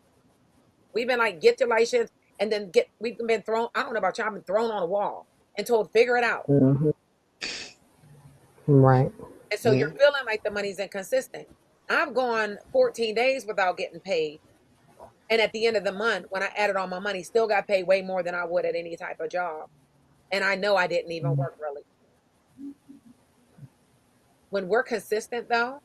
We've been like, get your license and then we've been thrown, I don't know about y'all, I've been thrown on a wall and told, figure it out. Right. And so you're feeling like the money's inconsistent. I've gone 14 days without getting paid. And at the end of the month, when I added all my money, still got paid way more than I would at any type of job. And I know I didn't even work really. When we're consistent though,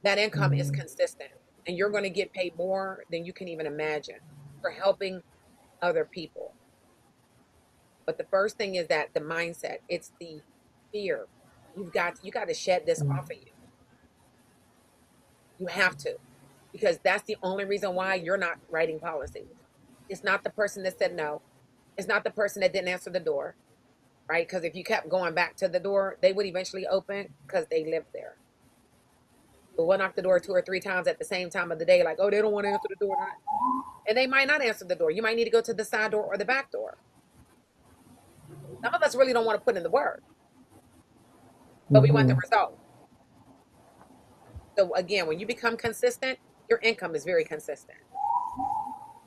that income is consistent and you're going to get paid more than you can even imagine for helping other people. But the first thing is that the mindset, it's the fear. You got to shed this off of you. You have to, because that's the only reason why you're not writing policies. It's not the person that said no. It's not the person that didn't answer the door, right? Because if you kept going back to the door, they would eventually open because they lived there. But we'll knock the door 2 or 3 times at the same time of the day, like, oh, they don't want to answer the door. And they might not answer the door. You might need to go to the side door or the back door. Some of us really don't want to put in the work, but we want the result. So again, when you become consistent, your income is very consistent.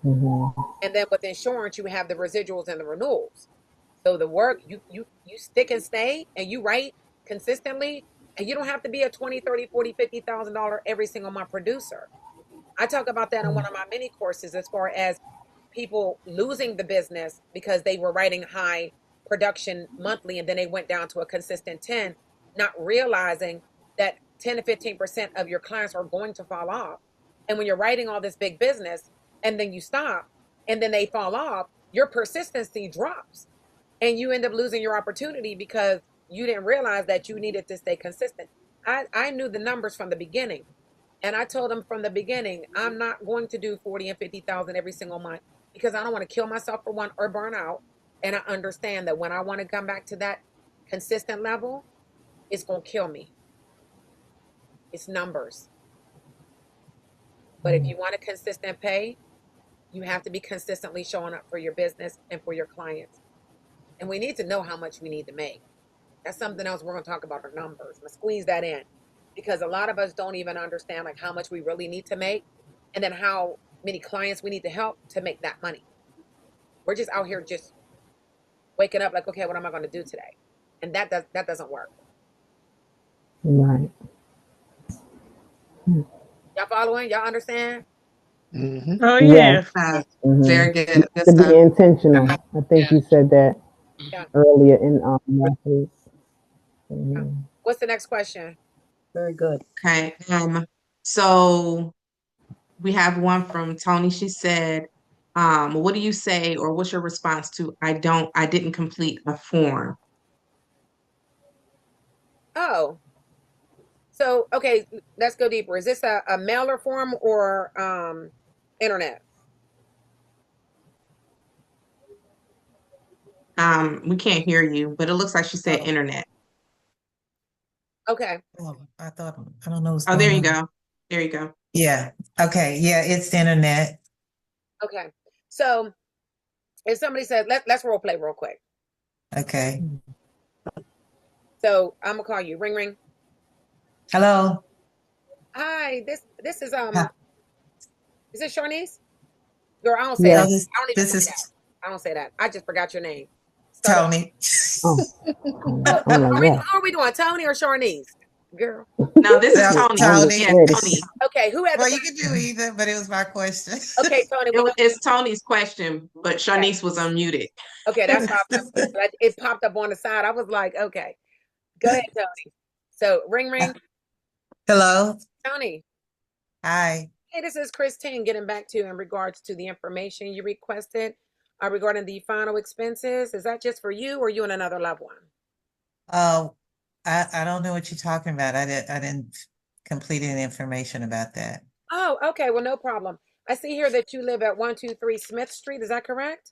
And then with insurance, you have the residuals and the renewals. So the work, you stick and stay and you write consistently, and you don't have to be a $20, $30, $40, $50,000 every single month producer. I talk about that in one of my mini courses as far as people losing the business because they were writing high production monthly and then they went down to a consistent 10, not realizing that 10 to 15% of your clients are going to fall off. And when you're writing all this big business and then you stop and then they fall off, your persistency drops and you end up losing your opportunity because you didn't realize that you needed to stay consistent. I knew the numbers from the beginning. And I told them from the beginning, I'm not going to do 40 and 50,000 every single month because I don't want to kill myself for one or burn out. And I understand that when I want to come back to that consistent level, it's going to kill me. It's numbers. But if you want a consistent pay, you have to be consistently showing up for your business and for your clients. And we need to know how much we need to make. That's something else we're going to talk about, our numbers. I'm going to squeeze that in because a lot of us don't even understand like how much we really need to make and then how many clients we need to help to make that money. We're just out here just waking up like, okay, what am I going to do today? And that doesn't work. Right. Y'all following? Y'all understand? Mm-hmm. Oh, Yes. yeah. Very good. Good To be stuff. intentional. I think you said that Yeah. earlier in Rafi's. What's the next question? Very good. Okay. So we have one from Tony. She said, what do you say or what's your response to I didn't complete a form? Oh, so okay, let's go deeper. Is this a mailer form or internet? We can't hear you, but it looks like she said internet. Okay. Oh, I don't know what's Oh, going there you on. go. There you go. Yeah. Okay. Yeah, it's the internet. Okay. So if somebody said, let's role play real quick. Okay. So I'm gonna call you. Ring ring. Hello. Hi, this is Huh. is this Sharnice? Girl, I don't say Yes. that. This, I don't even this say is that. I don't say that. I just forgot your name. Start over. Tony. Oh, I'm Who like, are we doing? Tony or Sharnice? Girl. No, this is Yeah, Tony. I'm just Tony. Yeah, ready. Tony. Okay, who had the Well, you question? can do either, but it was my question. Okay, Tony, we know. It's Tony's question, but Okay, Shanice was unmuted. okay, that's why it popped up on the side. I was like, okay, go ahead, Tony. So ring ring. Hello. Tony. Hi. Hey, this is Christine getting back to you in regards to the information you requested regarding the final expenses. Is that just for you or you and another loved one? Oh, I don't know what you're talking about. I didn't complete any information about that. Oh, okay. Well, no problem. I see here that you live at 123 Smith Street. Is that correct?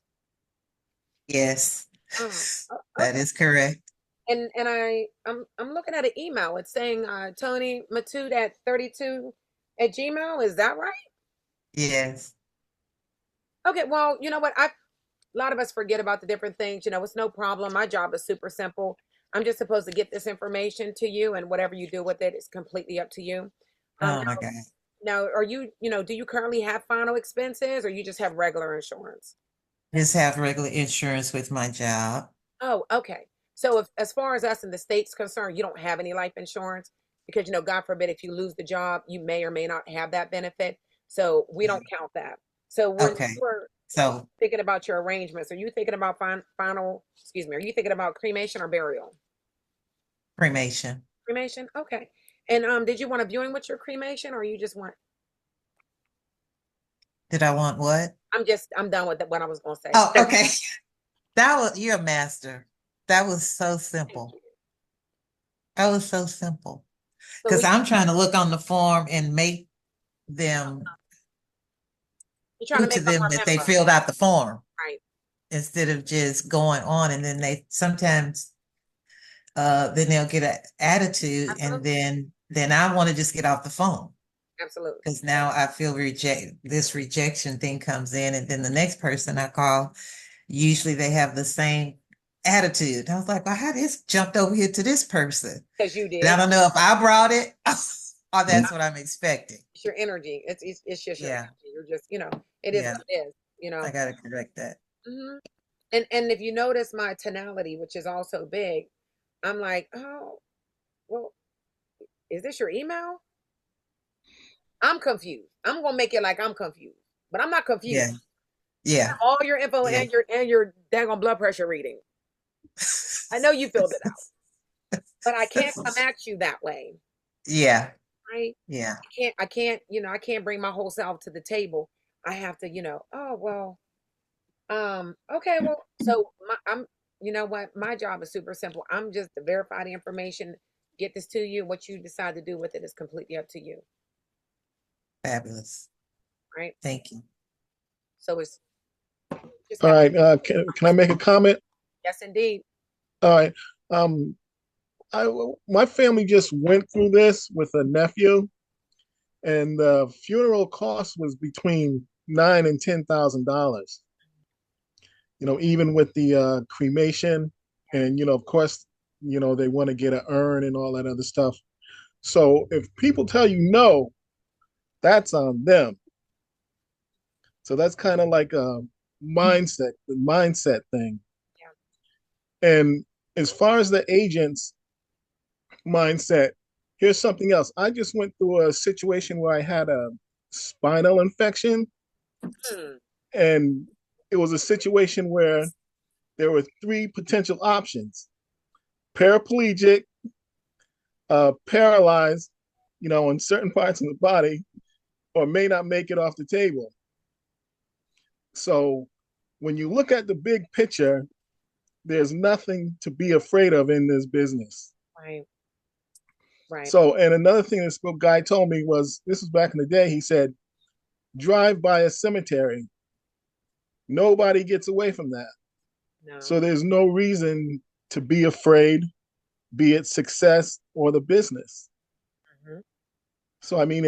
Yes, Oh, that okay. is correct. And I'm looking at an email. It's saying Tony Matud at 32 at Gmail. Is that right? Yes. Okay. Well, you know what? A lot of us forget about the different things. You know, it's no problem. My job is super simple. I'm just supposed to get this information to you, and whatever you do with it is completely up to you. Oh my God. Now, are you, do you currently have final expenses or you just have regular insurance? Just have regular insurance with my job. Oh, okay. So if, as far as us in the state's concerned, you don't have any life insurance because, God forbid, if you lose the job, you may or may not have that benefit. So we don't count that. So when Okay. you were So thinking about your arrangements, are you thinking about are you thinking about cremation or burial? cremation. Cremation? Okay. And did you want a viewing with your cremation or you just want? Did I want what? I'm done with what I was going to say. Oh, okay. You're a master. That was so simple. That was so simple. Because I'm trying to look on the form and make them You're trying to make to them them that they remember. filled out the form. Right. Instead of just going on and then they sometimes then they'll get an attitude. Absolutely. And then I want to just get off the phone. Absolutely. Because now I feel this rejection thing comes in, and then the next person I call, usually they have the same attitude. I was like, well, how this jumped over here to this person? Because you did. And I don't know if I brought it or that's what I'm expecting. It's your energy. It's just your energy. You're just, it is what it is. I gotta correct that. Mm-hmm. And if you notice my tonality, which is also big, I'm like, oh, well, is this your email? I'm confused. I'm gonna make it like I'm confused, but I'm not confused. Yeah. All your info and your daggone blood pressure reading. I know you filled it out, but I can't come at you that way. Yeah. Right? Yeah. I can't, I can't bring my whole self to the table. I have to, oh well, okay, well, so you know what? My job is super simple. I'm just to verify the information, get this to you. What you decide to do with it is completely up to you. Fabulous. Right? Thank you. So it's all right. Can I make a comment? Yes, indeed. All right. Um, my family just went through this with a nephew, and the funeral cost was between $9,000 and $10,000. Even with the cremation, and of course, they want to get an urn and all that other stuff. So if people tell you no, that's on them. So that's kind of like a mindset thing. Yeah. And as far as the agent's mindset, here's something else. I just went through a situation where I had a spinal infection, and it was a situation where there were three potential options: paraplegic, paralyzed, in certain parts of the body, or may not make it off the table. So when you look at the big picture, there's nothing to be afraid of in this business. Right. Right. So, and another thing this guy told me was, this was back in the day, he said, drive by a cemetery. Nobody gets away from that. No. So there's no reason to be afraid, be it success or the business. Mm-hmm. So I mean,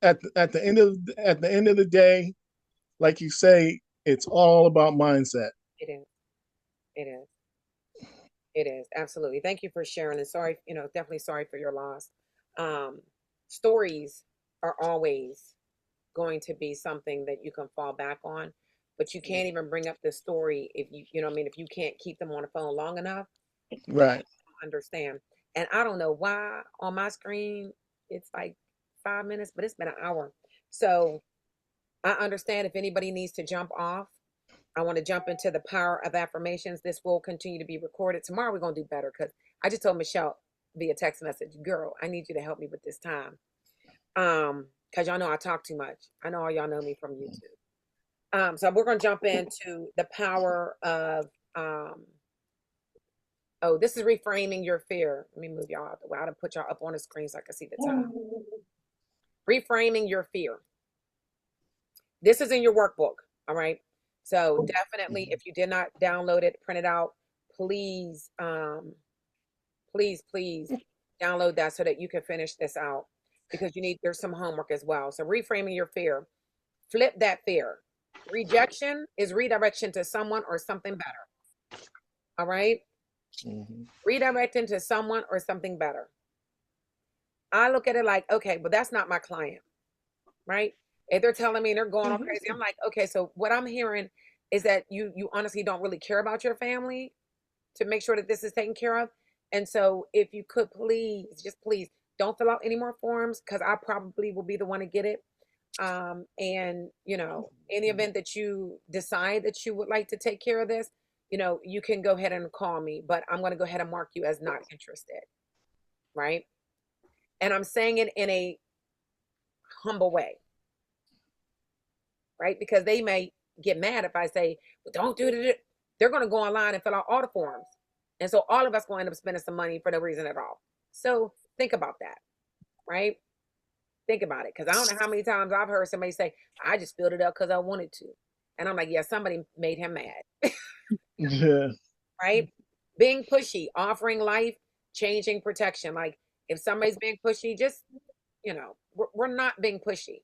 at the end of the day, like you say, it's all about mindset. It is. It is. It is, absolutely. Thank you for sharing, and sorry, definitely sorry for your loss. Stories are always going to be something that you can fall back on, but you can't even bring up the story if if you can't keep them on the phone long enough. Right. Understand. And I don't know why on my screen it's like 5 minutes, but it's been an hour. So I understand if anybody needs to jump off. I want to jump into the power of affirmations. This will continue to be recorded. Tomorrow we're going to do better, because I just told Michelle via text message, girl, I need you to help me with this time. Because y'all know I talk too much. I know all y'all know me from YouTube. So we're going to jump into the power of, this is reframing your fear. Let me move y'all out the way. I done put y'all up on the screen so I can see the time. Reframing your fear. This is in your workbook, all right? So definitely, if you did not download it, print it out, please, please download that so that you can finish this out, because there's some homework as well. So reframing your fear, flip that fear. Rejection is redirection to someone or something better. All right? Mm-hmm. Redirecting to someone or something better. I look at it like, okay, but that's not my client, right? If they're telling me they're going all crazy, I'm like, okay, so what I'm hearing is that you honestly don't really care about your family to make sure that this is taken care of. And so if you could please, just please don't fill out any more forms, because I probably will be the one to get it. And in the event that you decide that you would like to take care of this, you can go ahead and call me, but I'm going to go ahead and mark you as not interested. Right. And I'm saying it in a humble way. Right? Because they may get mad if I say, well, don't do it. They're going to go online and fill out all the forms. And so all of us going to end up spending some money for no reason at all. So think about that, right? Think about it. Because I don't know how many times I've heard somebody say, I just filled it up because I wanted to. And I'm like, yeah, somebody made him mad. Yeah. Right? Being pushy, offering life, changing protection. Like if somebody's being pushy, just, we're not being pushy.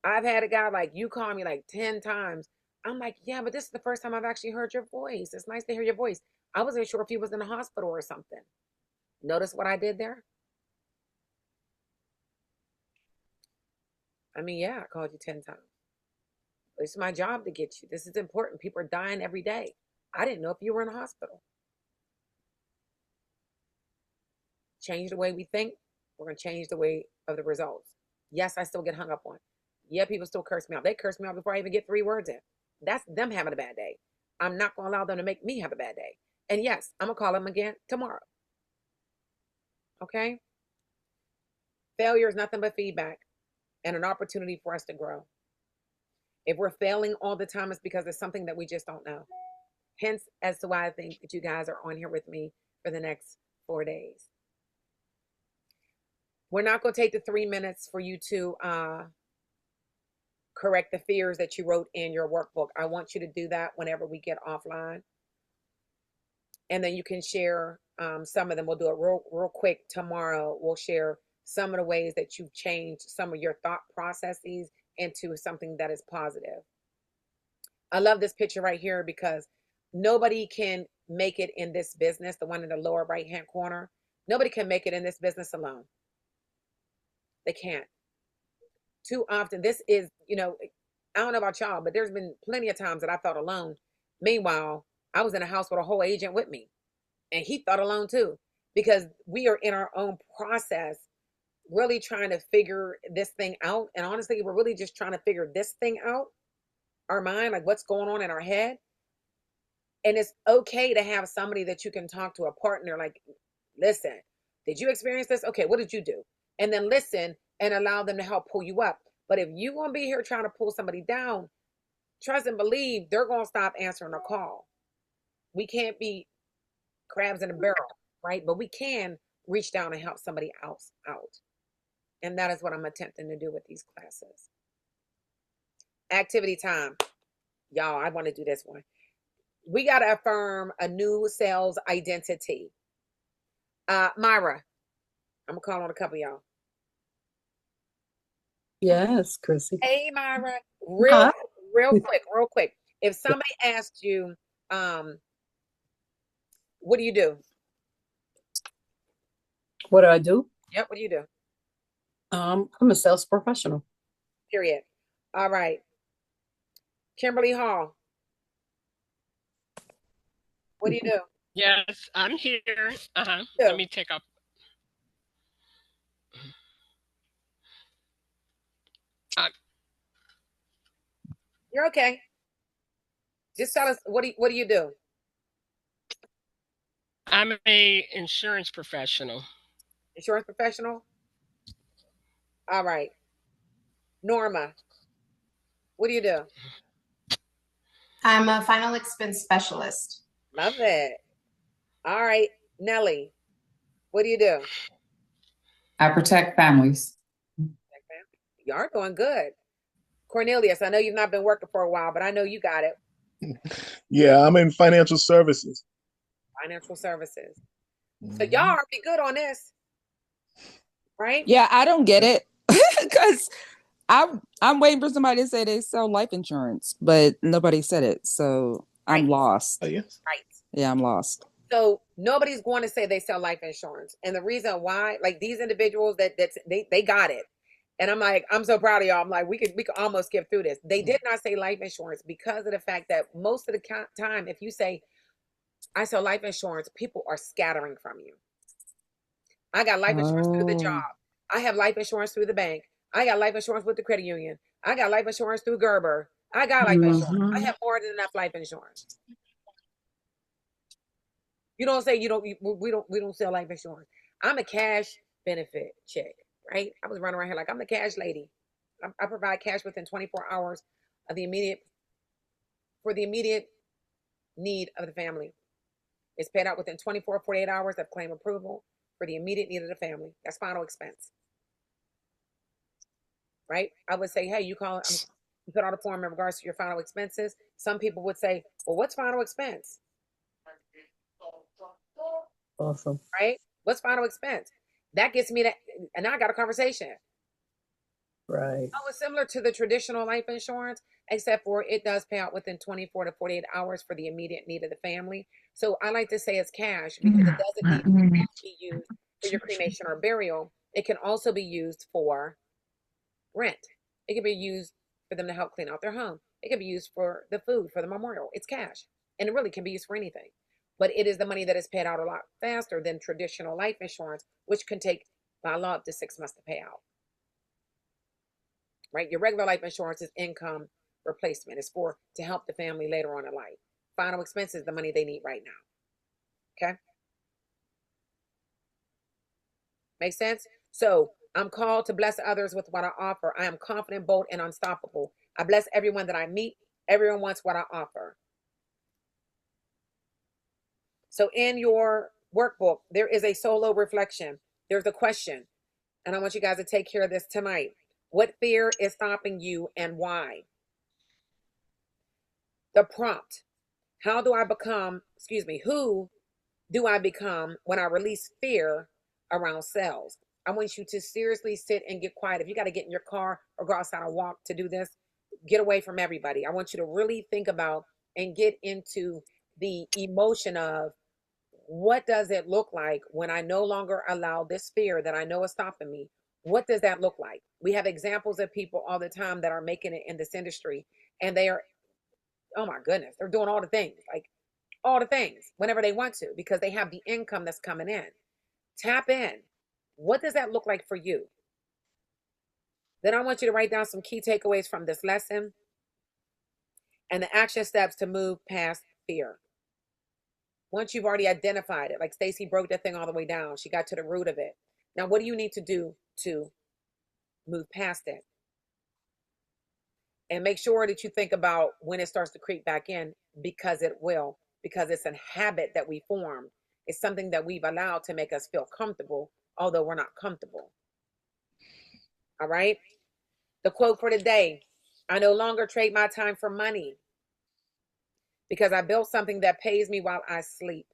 I've had a guy like, you call me like 10 times. I'm like, yeah, but this is the first time I've actually heard your voice. It's nice to hear your voice. I wasn't sure if he was in the hospital or something. Notice what I did there? I mean, yeah, I called you 10 times. It's my job to get you. This is important. People are dying every day. I didn't know if you were in a hospital. Change the way we think. We're going to change the way of the results. Yes, I still get hung up on. Yeah, people still curse me out. They curse me out before I even get 3 words in. That's them having a bad day. I'm not going to allow them to make me have a bad day. And yes, I'm going to call them again tomorrow. Okay? Failure is nothing but feedback and an opportunity for us to grow. If we're failing all the time, it's because there's something that we just don't know. Hence, as to why I think that you guys are on here with me for the next 4 days. We're not going to take the 3 minutes for you to correct the fears that you wrote in your workbook. I want you to do that whenever we get offline. and then you can share some of them. We'll do it real quick tomorrow. We'll share some of the ways that you've changed some of your thought processes into something that is positive. I love this picture right here because nobody can make it in this business, the one in the lower right-hand corner. Nobody can make it in this business alone. They can't. Too often, this is, I don't know about y'all, but there's been plenty of times that I felt alone. Meanwhile, I was in a house with a whole agent with me, and he felt alone too, because we are in our own process, really trying to figure this thing out. And honestly, we're really just trying to figure this thing out, our mind, like what's going on in our head. And it's okay to have somebody that you can talk to, a partner, like, listen, did you experience this? Okay, what did you do? And then listen and allow them to help pull you up. But if you're going to be here trying to pull somebody down, trust and believe they're going to stop answering a call. We can't be crabs in a barrel, right? But we can reach down and help somebody else out. And that is what I'm attempting to do with these classes. Activity time. Y'all, I want to do this one. We got to affirm a new sales identity. Myra, I'm going to call on a couple of y'all. Yes, Chrissy. Hey, Myra, real quick. If somebody asked you, what do you do? What do I do? Yep, what do you do? I'm a sales professional. Period. All right. Kimberly Hall. What do you do? Yes, I'm here. Let me take up. You're okay. Just tell us, what do you do? I'm a insurance professional. Insurance professional? All right. Norma, what do you do? I'm a final expense specialist. Love it. All right. Nellie, what do you do? I protect families. You are doing good. Cornelius, I know you've not been working for a while, but I know you got it. Yeah, I'm in financial services. Financial services. So y'all are be good on this, right? Yeah, I don't get it because I'm waiting for somebody to say they sell life insurance, but nobody said it, so I'm lost. Oh, yes. Right. Yeah, I'm lost. So nobody's going to say they sell life insurance, and the reason why, like these individuals they got it, and I'm like, I'm so proud of y'all. I'm like, we could almost skip through this. They did not say life insurance because of the fact that most of the time, if you say I sell life insurance, people are scattering from you. I got life insurance through the job. I have life insurance through the bank. I got life insurance with the credit union. I got life insurance through Gerber. I got life insurance. I have more than enough life insurance. You don't say we don't sell life insurance. I'm a cash benefit chick, right? I was running around here like I'm the cash lady. I provide cash within 24 hours of the immediate need of the family. It's paid out within 24, 48 hours of claim approval for the immediate need of the family. That's final expense. Right? I would say, hey, you put out a form in regards to your final expenses. Some people would say, well, what's final expense? Awesome. Right? What's final expense? That gets me and now I got a conversation. Right. Oh, it's similar to the traditional life insurance, except for it does pay out within 24 to 48 hours for the immediate need of the family. So I like to say it's cash because it doesn't need to be used for your cremation or burial. It can also be used for rent. It can be used for them to help clean out their home. It can be used for the food, for the memorial. It's cash. And it really can be used for anything. But it is the money that is paid out a lot faster than traditional life insurance, which can take by law up to 6 months to pay out. Right? Your regular life insurance is income replacement. It's to help the family later on in life. Final expenses, the money they need right now. Okay? Make sense? So I'm called to bless others with what I offer. I am confident, bold, and unstoppable. I bless everyone that I meet. Everyone wants what I offer. So in your workbook, there is a solo reflection. There's a question. And I want you guys to take care of this tonight. What fear is stopping you and why? The prompt. Who do I become when I release fear around sales? I want you to seriously sit and get quiet. If you got to get in your car or go outside and walk to do this, get away from everybody. I want you to really think about and get into the emotion of what does it look like when I no longer allow this fear that I know is stopping me? What does that look like? We have examples of people all the time that are making it in this industry, and they are, oh my goodness, they're doing all the things, like all the things whenever they want to, because they have the income that's coming in. Tap in. What does that look like for you? Then I want you to write down some key takeaways from this lesson and the action steps to move past fear. Once you've already identified it, like Stacy broke that thing all the way down, she got to the root of it. Now, what do you need to do to move past it? And make sure that you think about when it starts to creep back in, because it will, because it's a habit that we formed. It's something that we've allowed to make us feel comfortable, although we're not comfortable. All right. The quote for today: I no longer trade my time for money because I built something that pays me while I sleep.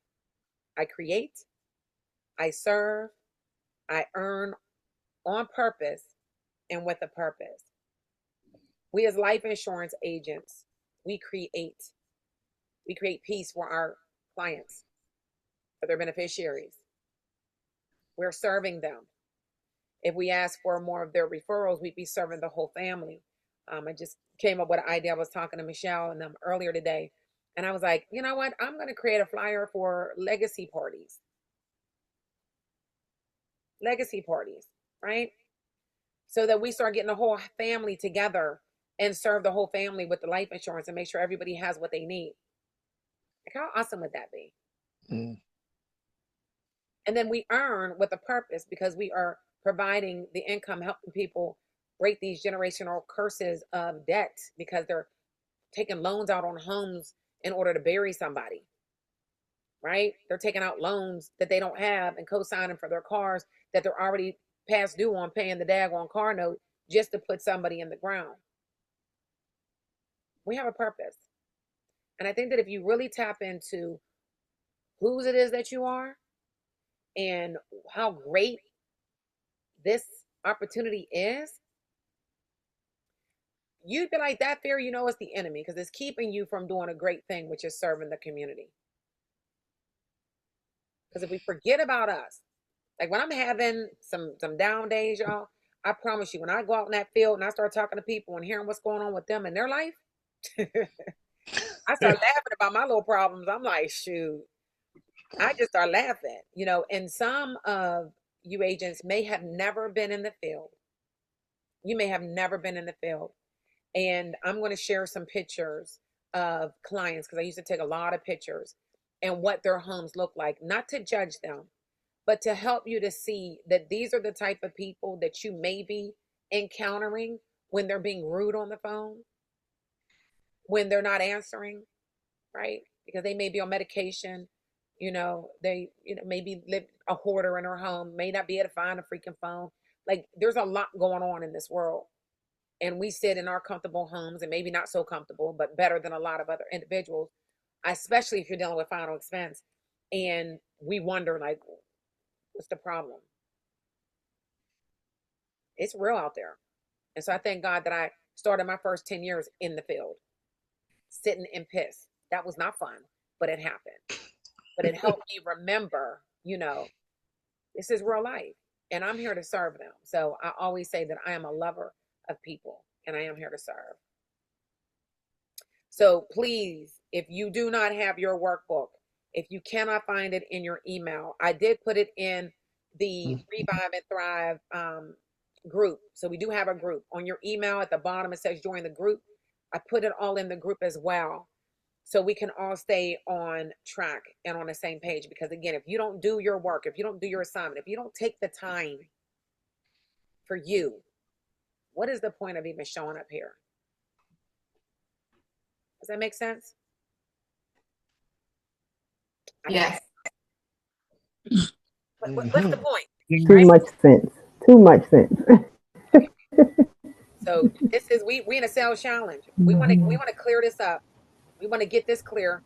I create, I serve, I earn on purpose and with a purpose. We as life insurance agents, we create peace for our clients, for their beneficiaries. We're serving them. If we ask for more of their referrals, we'd be serving the whole family. I just came up with an idea. I was talking to Michelle and them earlier today, and I was like, you know what? I'm going to create a flyer for legacy parties. Legacy parties, right? So that we start getting the whole family together and serve the whole family with the life insurance and make sure everybody has what they need. Like, how awesome would that be? Mm. And then we earn with a purpose, because we are providing the income, helping people break these generational curses of debt, because they're taking loans out on homes in order to bury somebody, right? They're taking out loans that they don't have and co-signing for their cars that they're already past due on, paying the daggone car note just to put somebody in the ground. We have a purpose. And I think that if you really tap into whose it is that you are and how great this opportunity is, you'd be like, that fear, you know, it's the enemy, because it's keeping you from doing a great thing, which is serving the community. Because if we forget about us, like when I'm having some down days, y'all, I promise you, when I go out in that field and I start talking to people and hearing what's going on with them in their life, I start laughing about my little problems. I'm like, shoot, I just start laughing, you know. And some of you agents may have never been in the field. You may have never been in the field. And I'm going to share some pictures of clients, because I used to take a lot of pictures, and what their homes look like, not to judge them, but to help you to see that these are the type of people that you may be encountering when they're being rude on the phone, when they're not answering, right? Because they may be on medication, you know, they, you know, maybe live a hoarder in her home, may not be able to find a freaking phone. Like, there's a lot going on in this world. And we sit in our comfortable homes, and maybe not so comfortable, but better than a lot of other individuals, especially if you're dealing with final expense. And we wonder, like, what's the problem? It's real out there. And so I thank God that I started my first 10 years in the field, sitting in piss. That was not fun, but it happened. But it helped me remember, you know, this is real life, and I'm here to serve them. So I always say that I am a lover of people, and I am here to serve. So please, if you do not have your workbook, if you cannot find it in your email, I did put it in the Revive and Thrive group. So we do have a group. On your email at the bottom, it says join the group. I put it all in the group as well, so we can all stay on track and on the same page. Because again, if you don't do your work, if you don't do your assignment, if you don't take the time for you, what is the point of even showing up here? Does that make sense? Yes. What's the point? Too much sense. Too much sense. So this is we in a sales challenge. We want to clear this up. We want to get this clear.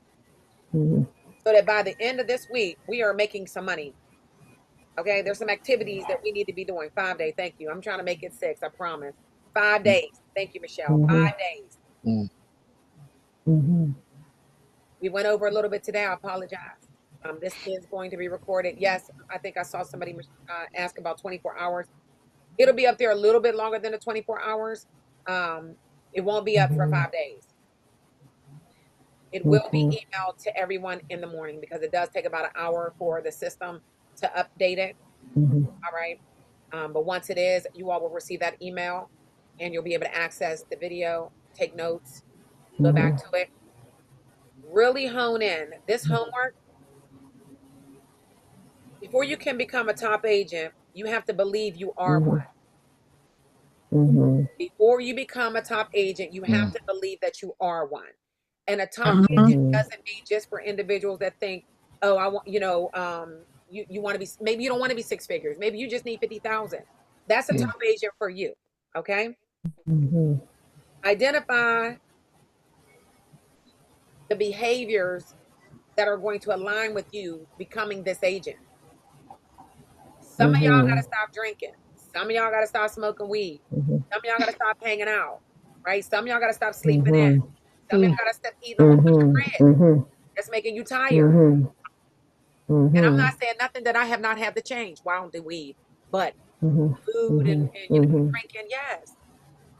so that by the end of this week, we are making some money. Okay, there's some activities that we need to be doing. 5 days. Thank you. I'm trying to make it 6. I promise. 5 days. Thank you, Michelle. 5 days. We went over a little bit today. I apologize. This is going to be recorded. Yes, I think I saw somebody ask about 24 hours. It'll be up there a little bit longer than the 24 hours. It won't be up for 5 days. It will be emailed to everyone in the morning because it does take about an hour for the system to update it. All right. But once it is, you all will receive that email and you'll be able to access the video, take notes, go back to it. Really hone in. This homework, before you can become a top agent, you have to believe you are one. Before you become a top agent, you have to believe that you are one. And a top agent doesn't mean just for individuals that think, oh, I want, you want to be, maybe you don't want to be 6 figures. Maybe you just need 50,000. That's a top agent for you. Okay. Identify the behaviors that are going to align with you becoming this agent. Some of y'all got to stop drinking. Some of y'all got to stop smoking weed. Some of y'all got to stop hanging out, right? Some of y'all got to stop sleeping in. Some of y'all got to stop eating a whole bunch of bread that's making you tired. And I'm not saying nothing that I have not had to change. Wow, the weed, but food and drinking, yes.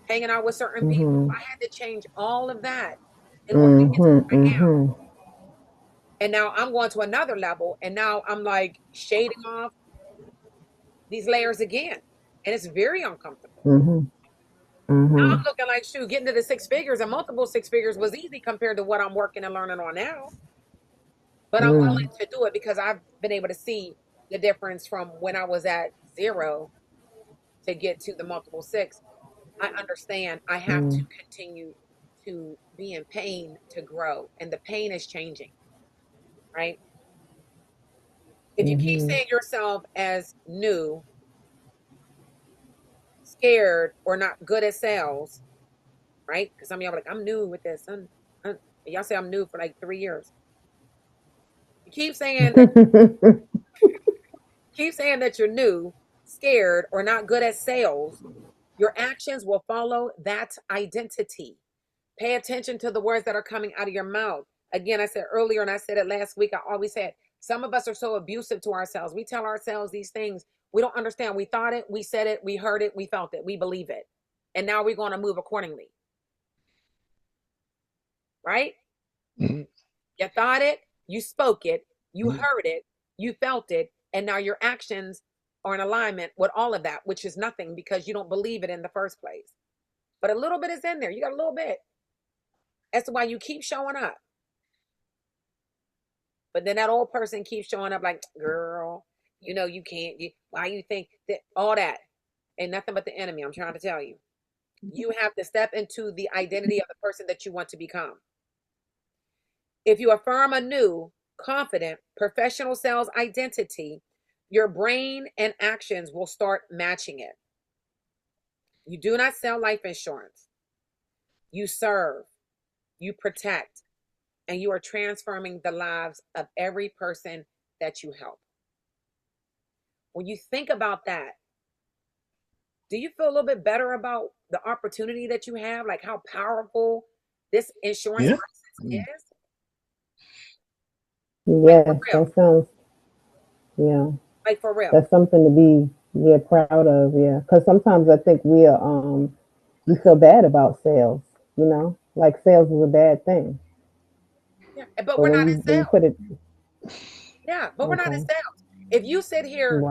Hanging out with certain people. I had to change all of that in order to get to where I am. And now I'm going to another level, and now I'm like shading off these layers again. And it's very uncomfortable. Now I'm looking like, shoot, getting to the 6 figures and multiple 6 figures was easy compared to what I'm working and learning on now. But I'm willing to do it because I've been able to see the difference from when I was at 0 to get to the multiple 6. I understand I have to continue to be in pain to grow, and the pain is changing, right? If you keep saying yourself as new, scared, or not good at sales, right? Because some of y'all are like, I'm new with this. Y'all say I'm new for like 3 years. You keep saying that, you're new, scared, or not good at sales. Your actions will follow that identity. Pay attention to the words that are coming out of your mouth. Again, I said earlier, and I said it last week, I always said, some of us are so abusive to ourselves. We tell ourselves these things. We don't understand. We thought it, we said it, we heard it, we felt it, we believe it. And now we're going to move accordingly. Right? You thought it, you spoke it, you heard it, you felt it, and now your actions are in alignment with all of that, which is nothing because you don't believe it in the first place. But a little bit is in there. You got a little bit. That's why you keep showing up. But then that old person keeps showing up like, girl, you can't. Why you think that? All that ain't nothing but the enemy. I'm trying to tell you. You have to step into the identity of the person that you want to become. If you affirm a new, confident, professional sales identity, your brain and actions will start matching it. You do not sell life insurance. You serve, you protect, and you are transforming the lives of every person that you help. When you think about that, do you feel a little bit better about the opportunity that you have? Like how powerful this insurance license is? Yes, that sounds, like for real. That's something to be proud of, because sometimes I think we feel bad about sales, like sales is a bad thing. Yeah, but we're not in sales. Yeah, but we're not in sales. If you sit here,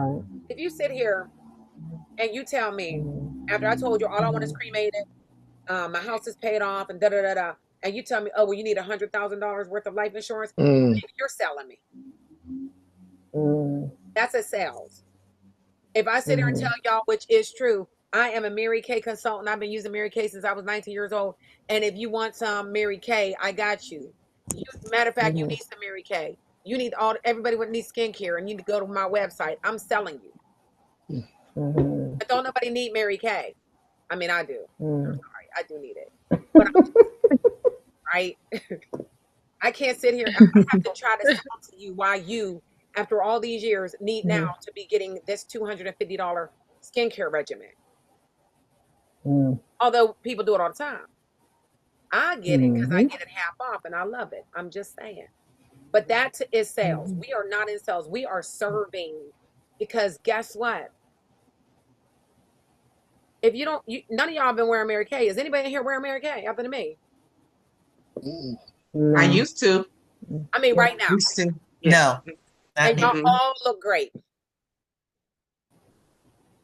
and you tell me, after I told you all I want is cremated, my house is paid off, and and you tell me, oh, well, you need $100,000 worth of life insurance, you're selling me. That's a sales. If I sit here and tell y'all, which is true, I am a Mary Kay consultant. I've been using Mary Kay since I was 19 years old. And if you want some Mary Kay, I got you. Matter of fact, you need some Mary Kay. You need everybody would need skincare, and you need to go to my website. I'm selling you. But don't nobody need Mary Kay. I mean, I do. I'm sorry, I do need it. But right? I can't sit here. I have to try to sell to you why you, after all these years, need now to be getting this $250 skincare regimen. Although people do it all the time. I get it because I get it half off and I love it. I'm just saying. But that is sales. We are not in sales. We are serving, because guess what? If you don't, none of y'all have been wearing Mary Kay. Is anybody in here wearing Mary Kay other than me? I used to. I mean, right now. Used to. No. And y'all all look great.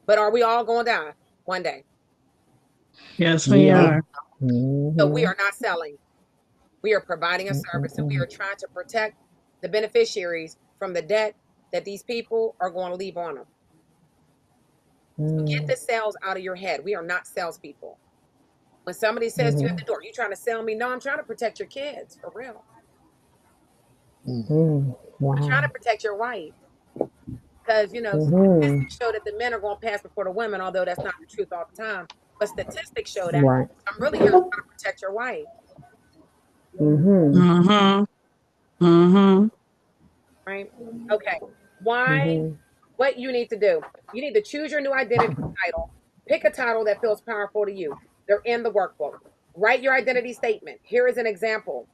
But are we all going to die one day? Yes, we are. So we are not selling. We are providing a service, and we are trying to protect the beneficiaries from the debt that these people are going to leave on them. So get the sales out of your head. We are not salespeople. When somebody says to you at the door, "You trying to sell me?" No, I'm trying to protect your kids, for real. I'm trying to protect your wife. Because, you know, statistics show that the men are going to pass before the women, although that's not the truth all the time. But statistics show that. Right. I'm really here to try to protect your wife. Right? Okay. Why? What you need to do. You need to choose your new identity title. Pick a title that feels powerful to you. They're in the workbook. Write your identity statement. Here is an example.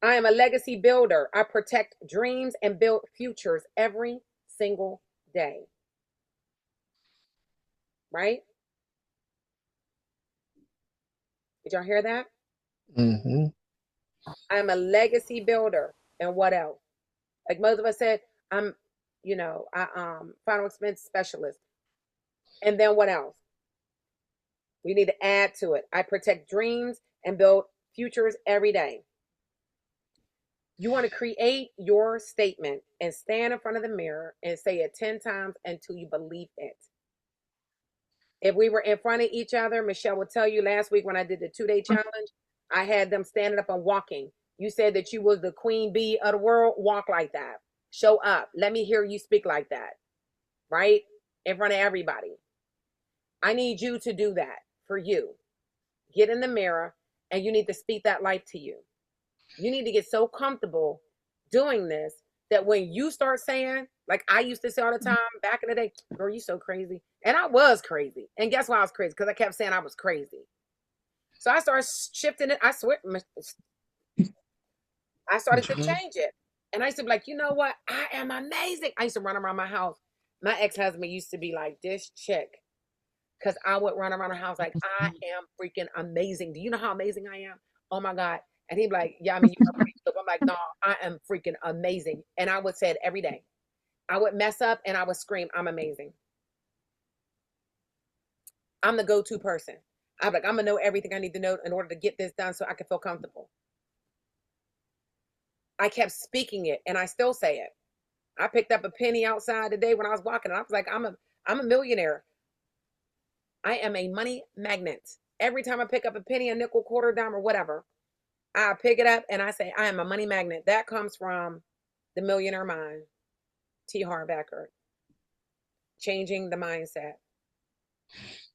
I am a legacy builder. I protect dreams and build futures every single day. Right? Did y'all hear that? I'm a legacy builder. And what else? Like most of us said, I'm, you know, final expense specialist. And then what else? We need to add to it. I protect dreams and build futures every day. You want to create your statement and stand in front of the mirror and say it 10 times until you believe it. If we were in front of each other, Michelle will tell you last week when I did the 2-day challenge, I had them standing up and walking. You said that you was the queen bee of the world. Walk like that. Show up. Let me hear you speak like that. Right? In front of everybody. I need you to do that for you. Get in the mirror and you need to speak that life to you. You need to get so comfortable doing this that when you start saying, like I used to say all the time back in the day, girl, you so crazy. And I was crazy. And guess why I was crazy? Because I kept saying I was crazy. So I started shifting it. I swear, I started to change it. And I used to be like, you know what? I am amazing. I used to run around my house. My ex-husband used to be like, this chick. Because I would run around the house like, I am freaking amazing. Do you know how amazing I am? Oh my God. And he'd be like, yeah, I mean, you are pretty good. I'm like, no, I am freaking amazing. And I would say it every day. I would mess up and I would scream, I'm amazing. I'm the go-to person. I'm like, I'm going to know everything I need to know in order to get this done so I can feel comfortable. I kept speaking it and I still say it. I picked up a penny outside today when I was walking and I was like, I'm a millionaire. I am a money magnet. Every time I pick up a penny, a nickel, quarter, dime, or whatever, I pick it up and I say, I am a money magnet. That comes from The Millionaire Mind, T. Harv Eker. Changing the mindset.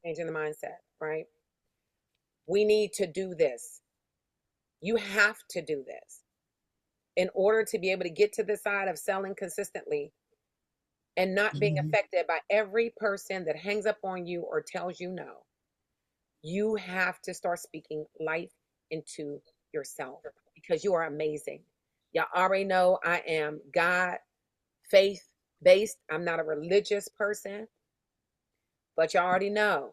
Changing the mindset, right? We need to do this. You have to do this in order to be able to get to the side of selling consistently and not being affected by every person that hangs up on you or tells you no. You have to start speaking life into yourself because you are amazing. Y'all already know I am God, faith-based. I'm not a religious person, but y'all already know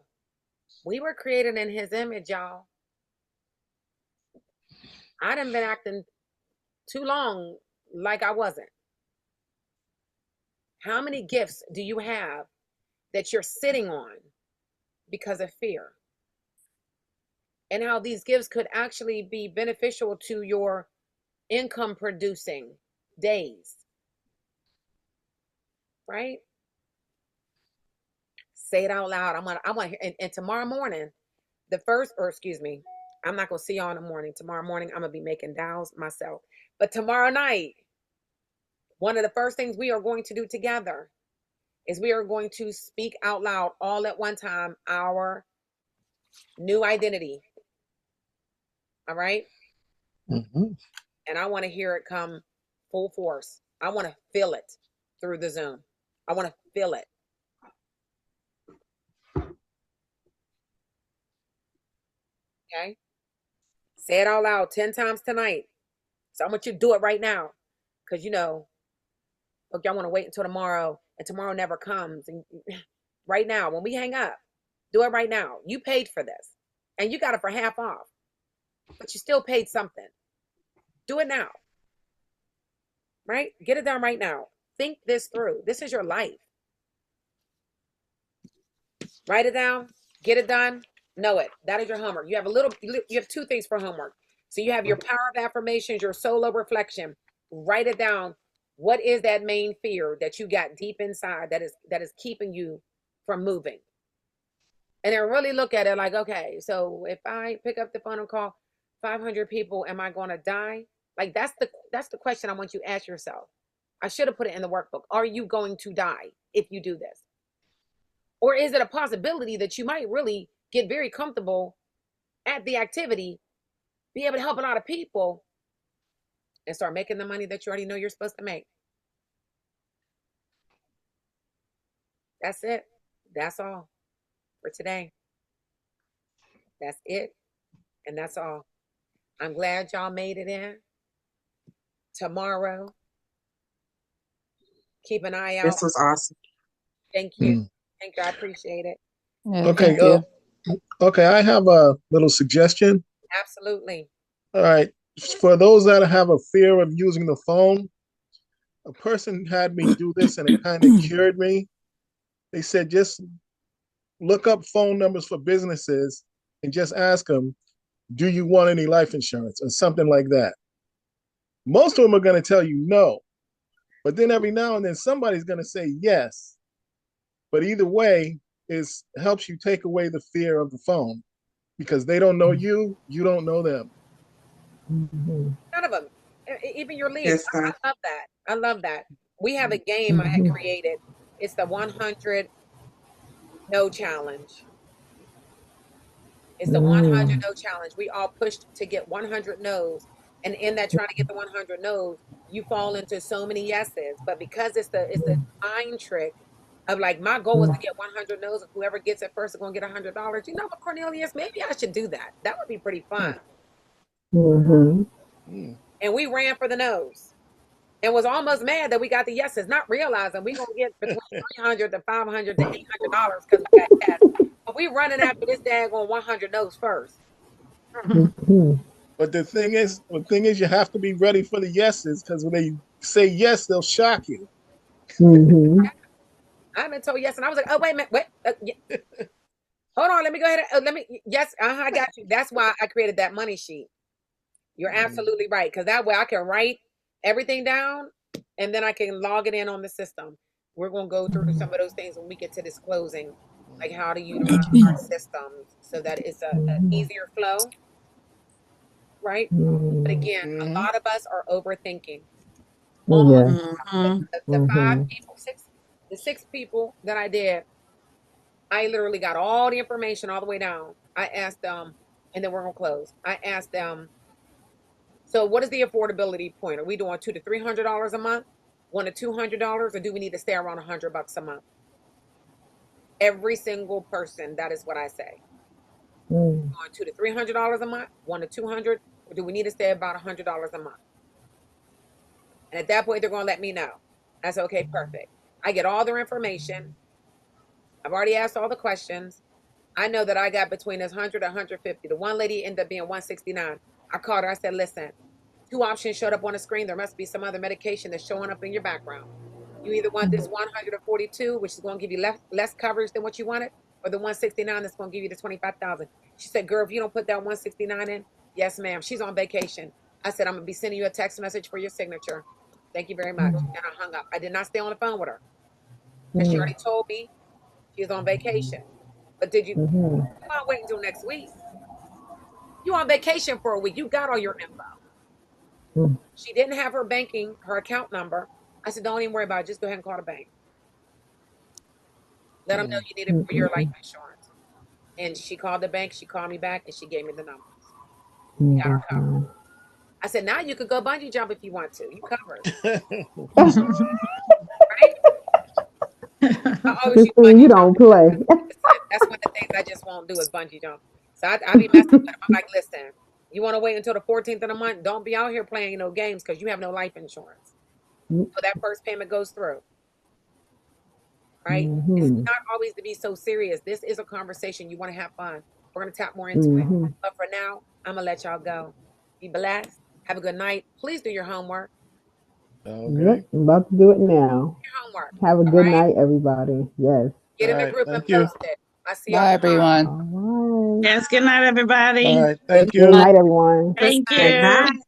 we were created in his image, y'all. I done been acting too long like I wasn't. How many gifts do you have that you're sitting on because of fear? And how these gifts could actually be beneficial to your income producing days. Right? Say it out loud. I want to hear, and tomorrow morning, I'm not going to see y'all in the morning. Tomorrow morning, I'm going to be making dials myself. But tomorrow night, one of the first things we are going to do together is we are going to speak out loud all at one time our new identity. All right. Mm-hmm. And I want to hear it come full force. I want to feel it through the Zoom. I want to feel it. Okay. Say it out loud 10 times tonight. So I want you to do it right now. Because, you know, look, y'all want to wait until tomorrow, and tomorrow never comes. And right now, when we hang up, do it right now. You paid for this, and you got it for half off, but you still paid something. Do it now. Right? Get it done right now. Think this through. This is your life. Write it down. Get it done. Know it. That is your homework. You have two things for homework. So you have your power of affirmations, your solo reflection. Write it down. What is that main fear that you got deep inside that is keeping you from moving? And then really look at it like, okay, so if I pick up the phone and call 500 people, am I going to die? Like that's the question I want you to ask yourself. I should have put it in the workbook. Are you going to die if you do this? Or is it a possibility that you might really get very comfortable at the activity, be able to help a lot of people, and start making the money that you already know you're supposed to make? That's it. That's all for today. That's it. And that's all. I'm glad y'all made it in. Tomorrow, keep an eye out. This was awesome. Thank you. Thank you. I appreciate it. Yeah, Okay. thank you. Okay. I have a little suggestion. Absolutely. All right. For those that have a fear of using the phone, a person had me do this and it kind of cured me. They said just look up phone numbers for businesses and just ask them, do you want any life insurance or something like that? Most of them are going to tell you no. But then every now and then somebody's going to say yes. But either way, it helps you take away the fear of the phone because they don't know you, you don't know them. None of them. Even your leads. Yes, I sir. love that. I love that. We have a game I had created. It's the 100 no challenge. It's the 100 no challenge. We all pushed to get 100 no's. And in that trying to get the 100 no's, you fall into so many yeses. But because it's the mind trick of like, my goal was to get 100 no's, and whoever gets it first is going to get $100. You know what, Cornelius? Maybe I should do that. That would be pretty fun. And we ran for the no's and was almost mad that we got the yeses, not realizing we're going to get between $300 to $500 to $800 because we got yes. But we running after this daggone 100 no's first. But the thing is, you have to be ready for the yeses because when they say yes, they'll shock you. I've been told yes, and I was like, oh, wait a minute, wait. Yeah. Hold on, let me go ahead. Yes, I got you. That's why I created that money sheet. You're absolutely right, because that way I can write everything down, and then I can log it in on the system. We're going to go through some of those things when we get to this closing, like how to utilize our systems so that it's an easier flow, right? But again, a lot of us are overthinking. The 5 people, the 6 people that I did, I literally got all the information all the way down. I asked them, and then we're going to close. I asked them, so what is the affordability point? Are we doing $200 to $300 a month, $100 to $200, or do we need to stay around $100 a month? Every single person, that is what I say. $200 to $300 a month, $100 to $200, or do we need to stay about $100 a month? And at that point, they're going to let me know. I said, okay, perfect. I get all their information. I've already asked all the questions. I know that I got between this 100 and 150. The one lady ended up being 169. I called her. I said, listen, 2 options showed up on the screen. There must be some other medication that's showing up in your background. You either want this 142, which is going to give you less coverage than what you wanted, or the 169 that's going to give you the 25,000. She said, girl, if you don't put that 169 in, yes, ma'am. She's on vacation. I said, I'm going to be sending you a text message for your signature. Thank you very much. And I hung up. I did not stay on the phone with her. And she already told me she was on vacation. But did you not wait until next week? You on vacation for a week. You got all your info. She didn't have her account number. I said, don't even worry about it. Just go ahead and call the bank. Let them know you need it for your life insurance. And she called the bank. She called me back, and she gave me the numbers. We are Yeah. covered. I said, now you could go bungee jump if you want to. You covered, right? I always use Christine, you bungee don't jump. play. Listen, that's one of the things I just won't do is bungee jump. So I be messing with them. I'm like, listen, you want to wait until the 14th of the month? Don't be out here playing no games because you have no life insurance. So that first payment goes through, right? It's Mm-hmm. not always to be so serious. This is a conversation. You want to have fun. We're going to tap more into it. Mm-hmm. But for now, I'm going to let y'all go. Be blessed. Have a good night. Please do your homework. Okay. Yep, I'm about to do it now. Your homework. Have a All good right? night, everybody. Yes. Get All in the right. group and Thank you. post it. I see y'all Bye, tomorrow. everyone. All right. Yes, good night, everybody. All right. Thank Good you. night, everyone. Thank Good night. Good you. night.